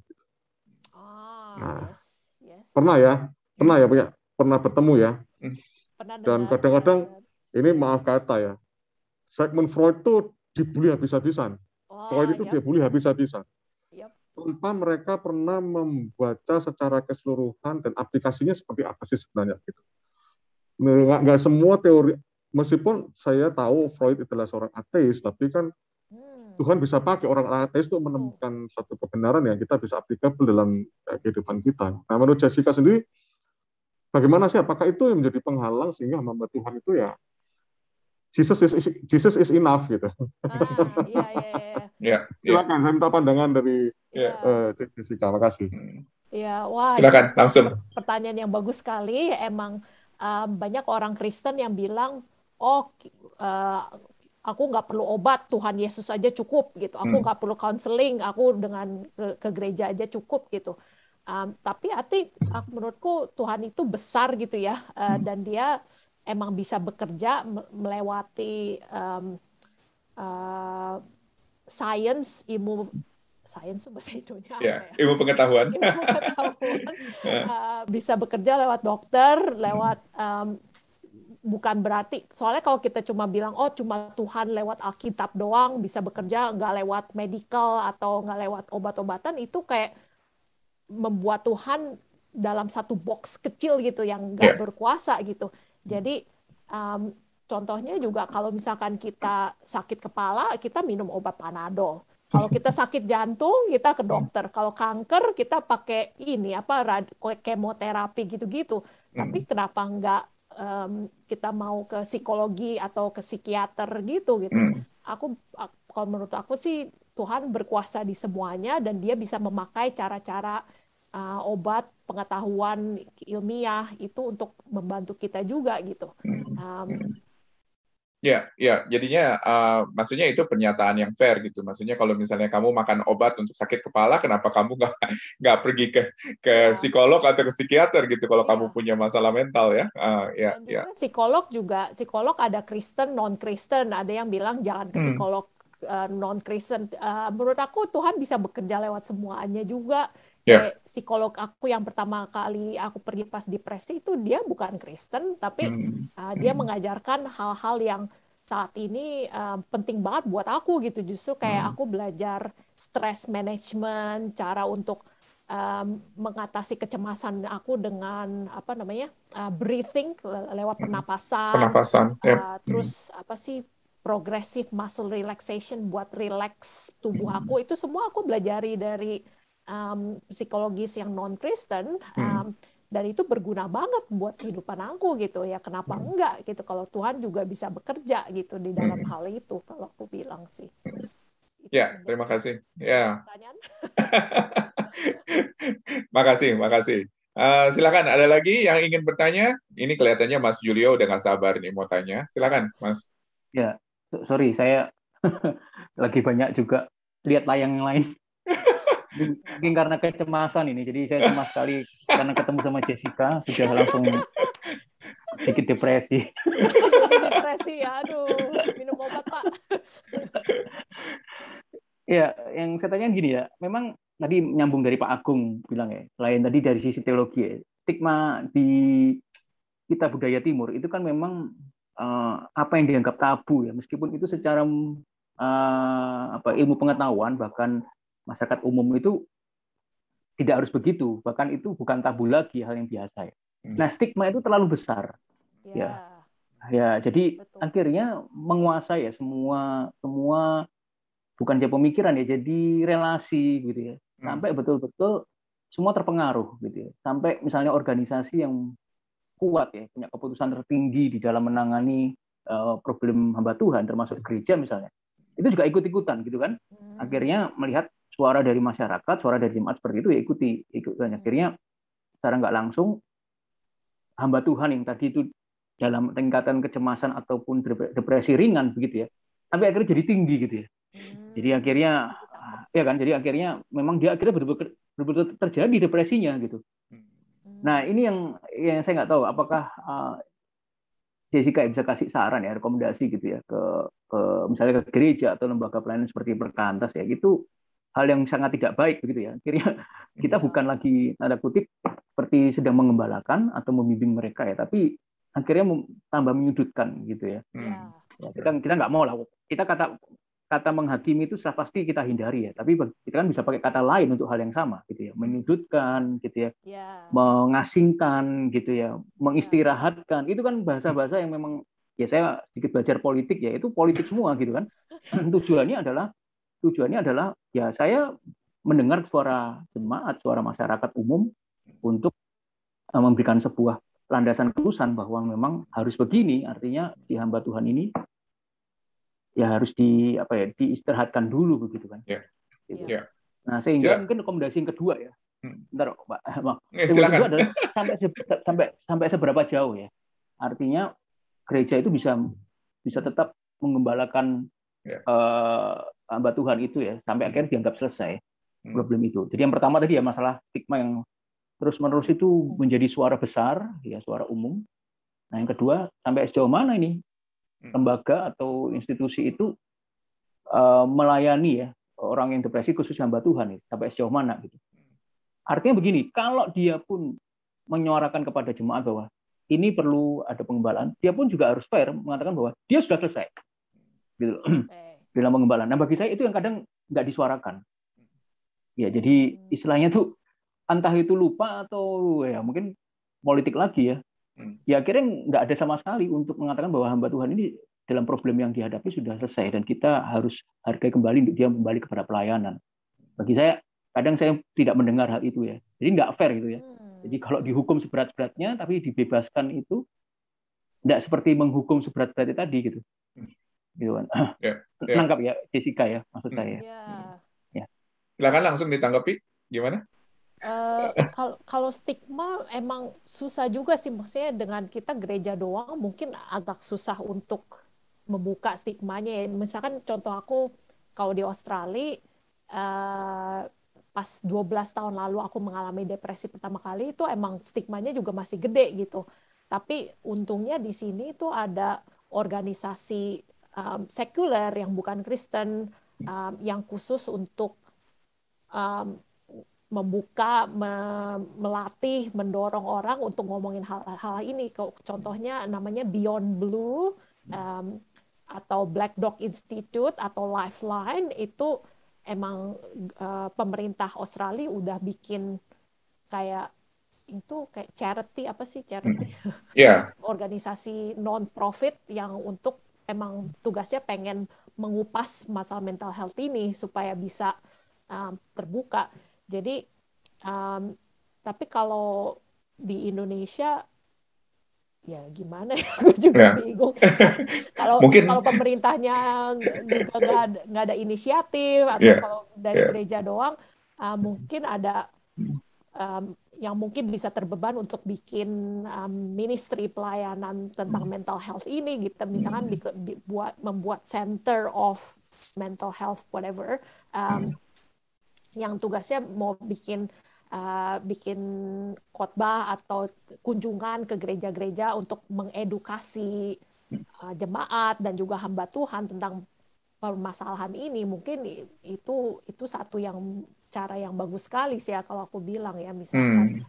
Nah, pernah bertemu ya. Dan kadang-kadang ini maaf kata ya, Sigmund Freud itu dibully habis-habisan. Freud itu dibully habis-habisan. Tanpa mereka pernah membaca secara keseluruhan dan aplikasinya seperti apa sih sebenarnya gitu. Nggak semua teori, meskipun saya tahu Freud adalah seorang ateis, tapi kan Tuhan bisa pakai orang ateis untuk menemukan satu kebenaran yang kita bisa applicable dalam kehidupan kita. Nah, menurut Jessica sendiri, bagaimana sih? Apakah itu yang menjadi penghalang sehingga hamba Tuhan itu ya Jesus is enough gitu? Silakan, saya minta pandangan dari Jessica. Makasih. Ya, wah, silakan langsung. Pertanyaan yang bagus sekali. Emang banyak orang Kristen yang bilang, aku nggak perlu obat, Tuhan Yesus aja cukup gitu. Aku nggak perlu counseling, aku dengan ke gereja aja cukup gitu. Tapi menurutku Tuhan itu besar gitu ya, dan Dia emang bisa bekerja melewati sains, sains bahasa Indonesia apa ya? Ilmu pengetahuan. Bisa bekerja lewat dokter, lewat bukan berarti, soalnya kalau kita cuma bilang cuma Tuhan lewat Alkitab doang bisa bekerja, nggak lewat medical atau nggak lewat obat-obatan, itu kayak membuat Tuhan dalam satu box kecil gitu yang nggak berkuasa gitu. Jadi contohnya juga kalau misalkan kita sakit kepala, kita minum obat Panadol. Kalau kita sakit jantung, kita ke dokter. Kalau kanker, kita pakai kemoterapi gitu-gitu. Tapi kenapa nggak kita mau ke psikologi atau ke psikiater gitu? Kalau menurut aku sih Tuhan berkuasa di semuanya dan Dia bisa memakai cara-cara obat, pengetahuan ilmiah itu untuk membantu kita juga gitu. Jadinya maksudnya itu pernyataan yang fair gitu. Maksudnya kalau misalnya kamu makan obat untuk sakit kepala, kenapa kamu nggak pergi ke psikolog atau ke psikiater gitu kalau kamu punya masalah mental ya? Dan juga psikolog ada Kristen, non Kristen. Ada yang bilang jangan ke psikolog non Kristen. Menurut aku Tuhan bisa bekerja lewat semuanya juga. Kayak psikolog aku yang pertama kali aku pergi pas depresi itu dia bukan Kristen, tapi dia mengajarkan hal-hal yang saat ini penting banget buat aku gitu. Justru kayak aku belajar stress management, cara untuk mengatasi kecemasan aku dengan breathing lewat pernapasan. Terus progressive muscle relaxation buat relax tubuh aku. Itu semua aku belajari dari psikologis yang non Kristen, dan itu berguna banget buat kehidupan aku gitu ya. Kenapa enggak gitu kalau Tuhan juga bisa bekerja gitu di dalam hal itu, kalau aku bilang sih. Terima kasih. Makasih. Silakan, ada lagi yang ingin bertanya? Ini kelihatannya Mas Julio udah nggak sabar nih mau tanya. Silakan, Mas. Ya, sorry, saya lagi banyak juga lihat layang yang lain. Mungkin karena kecemasan ini, jadi saya cemas sekali karena ketemu sama Jessica, sudah langsung sedikit depresi. Depresi, aduh, minum obat Pak. Ya, yang saya tanya gini ya, memang tadi nyambung dari Pak Agung bilang ya, selain tadi dari sisi teologi ya, stigma di kita budaya Timur itu kan memang apa yang dianggap tabu ya, meskipun itu secara ilmu pengetahuan bahkan masyarakat umum itu tidak harus begitu, bahkan itu bukan tabu lagi, hal yang biasa ya. Nah, stigma itu terlalu besar. Ya, jadi betul. Akhirnya menguasai ya semua bukan saja pemikiran ya, jadi relasi gitu ya. Sampai betul-betul semua terpengaruh gitu ya. Sampai misalnya organisasi yang kuat ya, punya keputusan tertinggi di dalam menangani problem hamba Tuhan termasuk gereja misalnya. Itu juga ikut-ikutan gitu kan. Akhirnya melihat suara dari masyarakat, suara dari jemaat seperti itu ya ikutan. Akhirnya secara nggak langsung hamba Tuhan yang tadi itu dalam tingkatan kecemasan ataupun depresi ringan begitu ya, tapi akhirnya jadi tinggi gitu ya. Jadi akhirnya memang dia akhirnya betul-betul terjadi depresinya gitu. Nah, ini yang saya nggak tahu apakah Jessica bisa kasih saran ya, rekomendasi gitu ya ke misalnya ke gereja atau lembaga pelayanan seperti Perkantas ya, itu hal yang sangat tidak baik begitu ya. Akhirnya kita bukan lagi tanda kutip seperti sedang mengembalakan atau membimbing mereka ya, tapi akhirnya tambah menyudutkan gitu ya. Kita nggak mau lah. Kita kata menghakimi itu sudah pasti kita hindari ya, tapi kita kan bisa pakai kata lain untuk hal yang sama gitu ya, menyudutkan gitu ya, mengasingkan gitu ya, mengistirahatkan. Itu kan bahasa-bahasa yang memang ya saya sedikit belajar politik ya, itu politik semua gitu kan. Tujuannya adalah tujuannya adalah ya saya mendengar suara jemaat, suara masyarakat umum untuk memberikan sebuah landasan kelulusan bahwa memang harus begini, artinya si hamba Tuhan ini ya harus diistirahatkan dulu begitu kan. Yeah. Gitu. Yeah. Nah, sehingga mungkin rekomendasi yang kedua ya. Bentar, Pak. Yang kedua adalah sampai seberapa jauh ya. Artinya gereja itu bisa tetap mengembalakan hamba Tuhan itu ya sampai akhirnya dianggap selesai problem itu. Jadi yang pertama tadi ya masalah stigma yang terus-menerus itu menjadi suara besar, ya suara umum. Nah, yang kedua, sampai sejauh mana ini lembaga atau institusi itu melayani ya orang yang depresi khususnya hamba Tuhan ya, sampai sejauh mana gitu. Artinya begini, kalau dia pun menyuarakan kepada jemaat bahwa ini perlu ada pengembalaan, dia pun juga harus fair mengatakan bahwa dia sudah selesai gitu dalam pengembalaan. Nah, bagi saya itu yang kadang nggak disuarakan. Ya, jadi istilahnya tuh entah itu lupa atau ya mungkin politik lagi ya. Ya akhirnya nggak ada sama sekali untuk mengatakan bahwa hamba Tuhan ini dalam problem yang dihadapi sudah selesai dan kita harus hargai kembali untuk dia kembali kepada pelayanan. Bagi saya kadang saya tidak mendengar hal itu ya. Jadi nggak fair gitu ya. Jadi kalau dihukum seberat-beratnya tapi dibebaskan itu nggak seperti menghukum seberat-beratnya tadi gitu. Gitu kan. Nangkap ya Jessica ya maksud saya. Ya. Silakan langsung ditanggapi gimana? Kalau stigma emang susah juga sih, maksudnya dengan kita gereja doang mungkin agak susah untuk membuka stigmanya ya. Misalkan contoh aku kalau di Australia pas 12 tahun lalu aku mengalami depresi pertama kali itu emang stigmanya juga masih gede gitu. Tapi untungnya di sini itu ada organisasi sekuler yang bukan Kristen yang khusus untuk membuka, melatih, mendorong orang untuk ngomongin hal-hal ini. Contohnya namanya Beyond Blue atau Black Dog Institute atau Lifeline itu emang pemerintah Australia udah bikin kayak charity organisasi non-profit yang untuk emang tugasnya pengen mengupas masalah mental health ini supaya bisa terbuka. Jadi tapi kalau di Indonesia ya gimana ya, aku juga bingung. Kalau pemerintahnya juga nggak ada inisiatif atau kalau dari gereja doang mungkin ada yang mungkin bisa terbeban untuk bikin ministry pelayanan tentang mental health ini gitu, misalkan membuat center of mental health whatever yang tugasnya mau bikin khotbah atau kunjungan ke gereja-gereja untuk mengedukasi jemaat dan juga hamba Tuhan tentang permasalahan ini. Mungkin itu satu cara yang bagus sekali sih ya kalau aku bilang ya, misalkan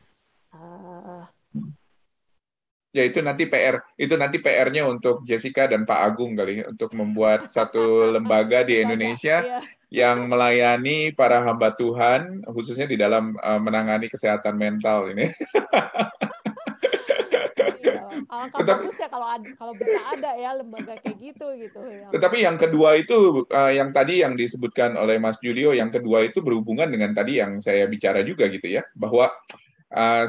ya itu nanti PR-nya untuk Jessica dan Pak Agung kali untuk membuat satu lembaga di Indonesia yang melayani para hamba Tuhan khususnya di dalam menangani kesehatan mental ini. Alangkah bagus ya kalau bisa ada ya lembaga kayak gitu. Tetapi yang kedua itu yang tadi yang disebutkan oleh Mas Julio, yang kedua itu berhubungan dengan tadi yang saya bicara juga gitu ya, bahwa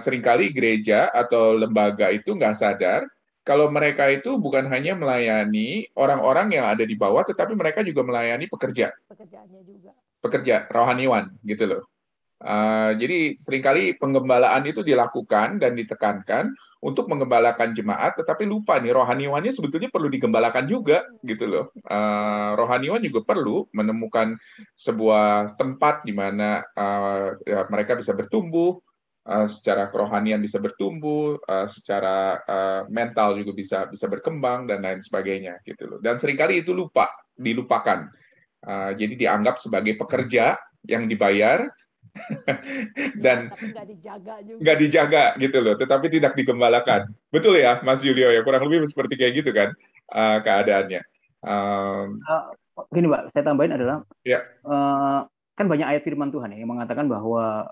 seringkali gereja atau lembaga itu nggak sadar kalau mereka itu bukan hanya melayani orang-orang yang ada di bawah, tetapi mereka juga melayani pekerjaannya juga. Pekerja rohaniwan gitu loh. Jadi seringkali penggembalaan itu dilakukan dan ditekankan untuk menggembalakan jemaat, tetapi lupa nih rohaniwannya sebetulnya perlu digembalakan juga gitu loh. Rohaniwan juga perlu menemukan sebuah tempat di mana mereka bisa bertumbuh, secara kerohanian bisa bertumbuh, secara mental juga bisa berkembang dan lain sebagainya gitu loh. Dan seringkali itu dilupakan. Jadi dianggap sebagai pekerja yang dibayar dan tapi nggak dijaga gitu loh, tetapi tidak digembalakan. Betul ya Mas Julio ya, kurang lebih seperti kayak gitu kan keadaannya. Gini Pak, saya tambahin adalah kan banyak ayat firman Tuhan yang mengatakan bahwa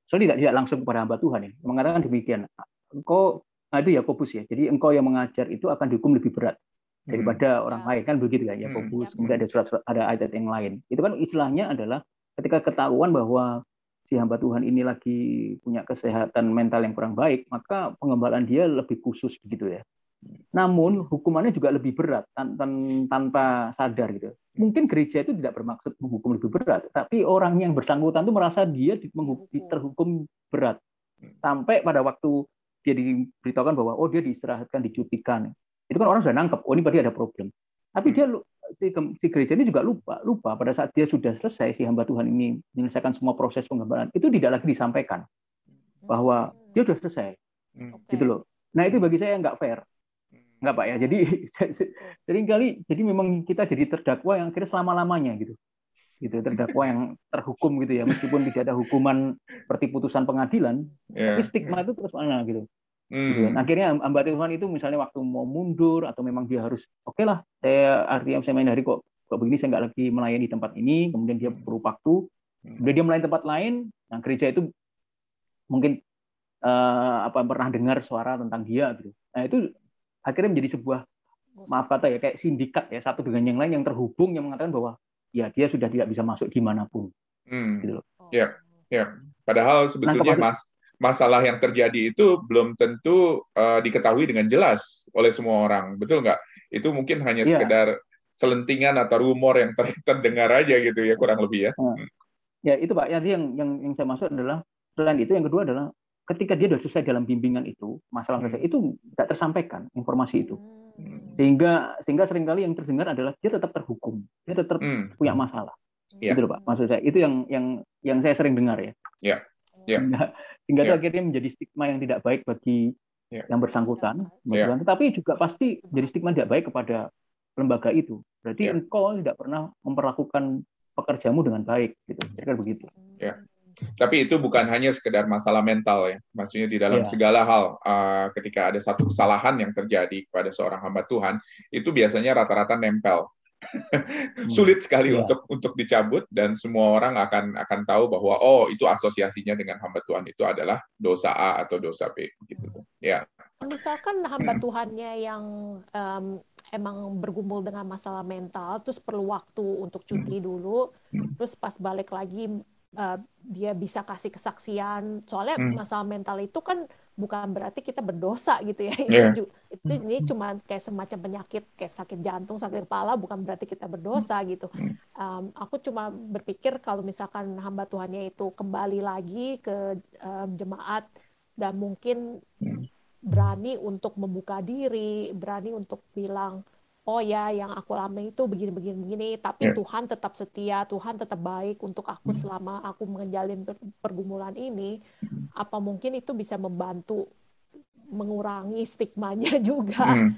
soalnya tidak langsung kepada hamba Tuhan ya, mengatakan demikian. Itu Yakobus ya. Jadi engkau yang mengajar itu akan dihukum lebih berat. daripada orang lain kan begitu kan, Yakobus, kemudian ada surat-surat, ada ayat yang lain. Itu kan istilahnya adalah ketika ketahuan bahwa si hamba Tuhan ini lagi punya kesehatan mental yang kurang baik, maka pengembalaan dia lebih khusus begitu ya. Namun hukumannya juga lebih berat tanpa sadar gitu. Mungkin gereja itu tidak bermaksud menghukum lebih berat, tapi orang yang bersangkutan itu merasa dia terhukum berat. Sampai pada waktu dia diberitahukan bahwa dia diistirahatkan, dicutikan. Itu kan orang sudah nangkep, ini berarti ada problem. Tapi dia si gereja ini juga lupa pada saat dia sudah selesai, si hamba Tuhan ini menyelesaikan semua proses pengembalaan, itu tidak lagi disampaikan bahwa dia sudah selesai. Gitu loh. Nah, itu bagi saya nggak fair. Nggak, Pak ya. Jadi seringkali jadi memang kita jadi terdakwa yang akhirnya selama-lamanya gitu. Terdakwa yang terhukum gitu ya, meskipun tidak ada hukuman seperti putusan pengadilan, tapi stigma itu terus mana gitu. Nah, akhirnya hamba Tuhan itu misalnya waktu mau mundur atau memang dia harus oke lah, saya main hari kok begini, saya nggak lagi melayani tempat ini, kemudian dia perlu waktu, kemudian dia melayani tempat lain. Nah, gereja itu mungkin pernah dengar suara tentang dia gitu. Nah, itu akhirnya menjadi sebuah, maaf kata ya, kayak sindikat ya, satu dengan yang lain yang terhubung, yang mengatakan bahwa ya dia sudah tidak bisa masuk dimanapun. Gitu loh. Ya. Padahal sebetulnya masalah yang terjadi itu belum tentu diketahui dengan jelas oleh semua orang, betul nggak? Itu mungkin hanya sekedar selentingan atau rumor yang terdengar aja gitu ya, kurang lebih ya. Ya itu Pak, jadi yang saya maksud adalah, selain itu yang kedua adalah ketika dia sudah selesai dalam bimbingan itu, masalah selesai itu tidak tersampaikan informasi itu, sehingga seringkali yang terdengar adalah dia tetap terhukum, dia tetap punya masalah. Gitu loh Pak, maksud saya itu yang saya sering dengar ya. Sehingga itu akhirnya menjadi stigma yang tidak baik bagi yang bersangkutan, tetapi juga pasti jadi stigma tidak baik kepada lembaga itu. Berarti engkau tidak pernah memperlakukan pekerjamu dengan baik, gitu. Kira-kira begitu. Tapi itu bukan hanya sekedar masalah mental ya, maksudnya di dalam segala hal, ketika ada satu kesalahan yang terjadi kepada seorang hamba Tuhan, itu biasanya rata-rata nempel. Sulit sekali untuk dicabut, dan semua orang akan tahu bahwa itu asosiasinya dengan hamba Tuhan itu adalah dosa A atau dosa B gitu. Ya. Misalkan hamba Tuhannya yang emang bergumul dengan masalah mental, terus perlu waktu untuk cuti dulu, terus pas balik lagi dia bisa kasih kesaksian. Soalnya masalah mental itu kan bukan berarti kita berdosa gitu ya. Ini cuma kayak semacam penyakit kayak sakit jantung, sakit kepala, bukan berarti kita berdosa gitu. Aku cuma berpikir kalau misalkan hamba Tuhannya itu kembali lagi ke jemaat dan mungkin berani untuk membuka diri, berani untuk bilang, oh ya, yang aku alami itu begini, tapi Tuhan tetap setia, Tuhan tetap baik untuk aku selama aku menjalin pergumulan ini. Apa mungkin itu bisa membantu mengurangi stigmanya juga,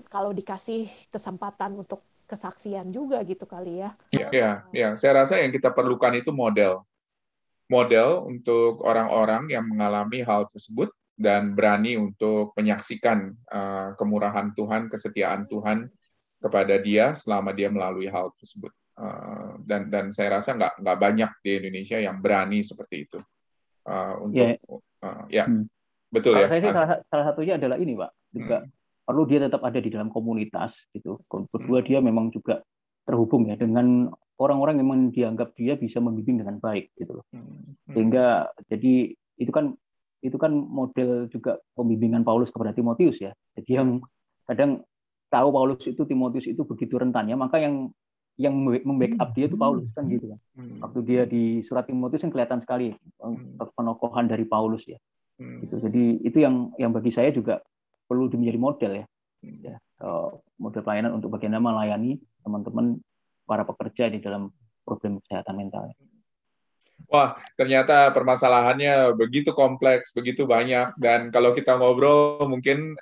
kalau dikasih kesempatan untuk kesaksian juga gitu kali ya. Ya, saya rasa yang kita perlukan itu model untuk orang-orang yang mengalami hal tersebut dan berani untuk menyaksikan kemurahan Tuhan, kesetiaan Tuhan kepada dia selama dia melalui hal tersebut. Dan saya rasa nggak banyak di Indonesia yang berani seperti itu. Betul ya. Saya sih salah satunya adalah ini, Pak. Juga perlu dia tetap ada di dalam komunitas gitu. Kedua, dia memang juga terhubung ya dengan orang-orang yang memang dianggap dia bisa membimbing dengan baik gitu loh. Sehingga jadi itu kan model juga pembimbingan Paulus kepada Timotius ya. Jadi yang kadang tahu Timotius itu begitu rentannya, maka yang membackup dia itu Paulus kan gitu kan. Waktu dia di surat Timotius kan kelihatan sekali penokohan dari Paulus ya. Gitu. Jadi itu yang bagi saya juga perlu menjadi model ya. Model pelayanan untuk bagaimana melayani teman-teman para pekerja di dalam problem kesehatan mental. Wah, ternyata permasalahannya begitu kompleks, begitu banyak, dan kalau kita ngobrol mungkin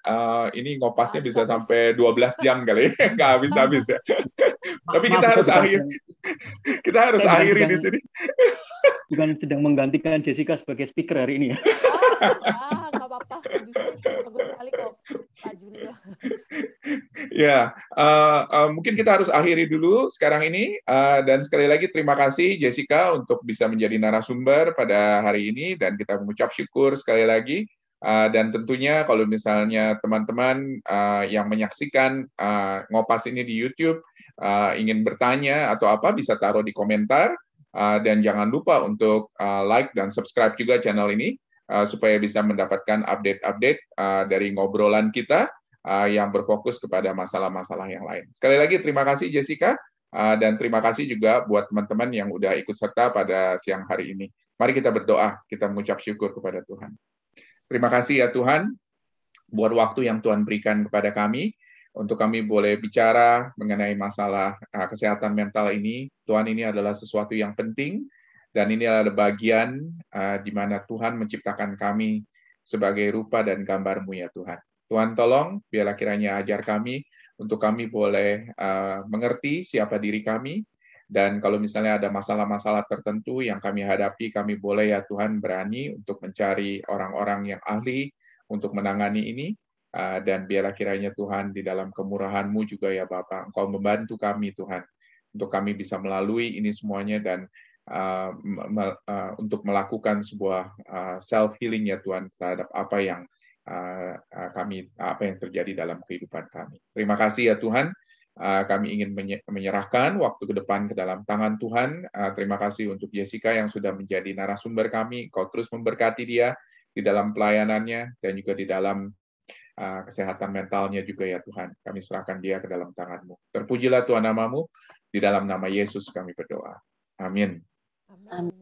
ini ngopasnya bisa sampai 12 jam kali, nggak habis-habis ya. Tapi kita harus akhiri di sini. Bukan sedang menggantikan Jessica sebagai speaker hari ini ya. Nggak apa-apa, justru bagus sekali kok Pak Julio. Ya, mungkin kita harus akhiri dulu sekarang ini, dan sekali lagi terima kasih Jessica untuk bisa menjadi narasumber pada hari ini, dan kita mengucap syukur sekali lagi Dan tentunya kalau misalnya teman-teman yang menyaksikan Ngopas ini di YouTube ingin bertanya atau apa, bisa taruh di komentar. Dan jangan lupa untuk like dan subscribe juga channel ini supaya bisa mendapatkan update-update dari ngobrolan kita yang berfokus kepada masalah-masalah yang lain. Sekali lagi terima kasih Jessica, dan terima kasih juga buat teman-teman yang udah ikut serta pada siang hari ini. Mari kita berdoa, kita mengucap syukur kepada Tuhan. Terima kasih ya Tuhan, buat waktu yang Tuhan berikan kepada kami, untuk kami boleh bicara mengenai masalah kesehatan mental ini. Tuhan, ini adalah sesuatu yang penting, dan ini adalah bagian di mana Tuhan menciptakan kami sebagai rupa dan gambar-Mu ya Tuhan. Tuhan tolong, biarlah kiranya ajar kami, untuk kami boleh mengerti siapa diri kami, dan kalau misalnya ada masalah-masalah tertentu yang kami hadapi, kami boleh ya Tuhan berani untuk mencari orang-orang yang ahli untuk menangani ini, dan biarlah kiranya Tuhan di dalam kemurahan-Mu juga ya Bapa, Engkau membantu kami Tuhan, untuk kami bisa melalui ini semuanya, dan untuk melakukan sebuah self-healing ya Tuhan, terhadap apa yang terjadi dalam kehidupan kami. Terima kasih ya Tuhan. Kami ingin menyerahkan waktu ke depan ke dalam tangan Tuhan. Terima kasih untuk Jessica yang sudah menjadi narasumber kami. Kau terus memberkati dia di dalam pelayanannya dan juga di dalam kesehatan mentalnya juga ya Tuhan. Kami serahkan dia ke dalam tangan-Mu. Terpujilah Tuhan nama-Mu. Di dalam nama Yesus kami berdoa. Amin. Amin.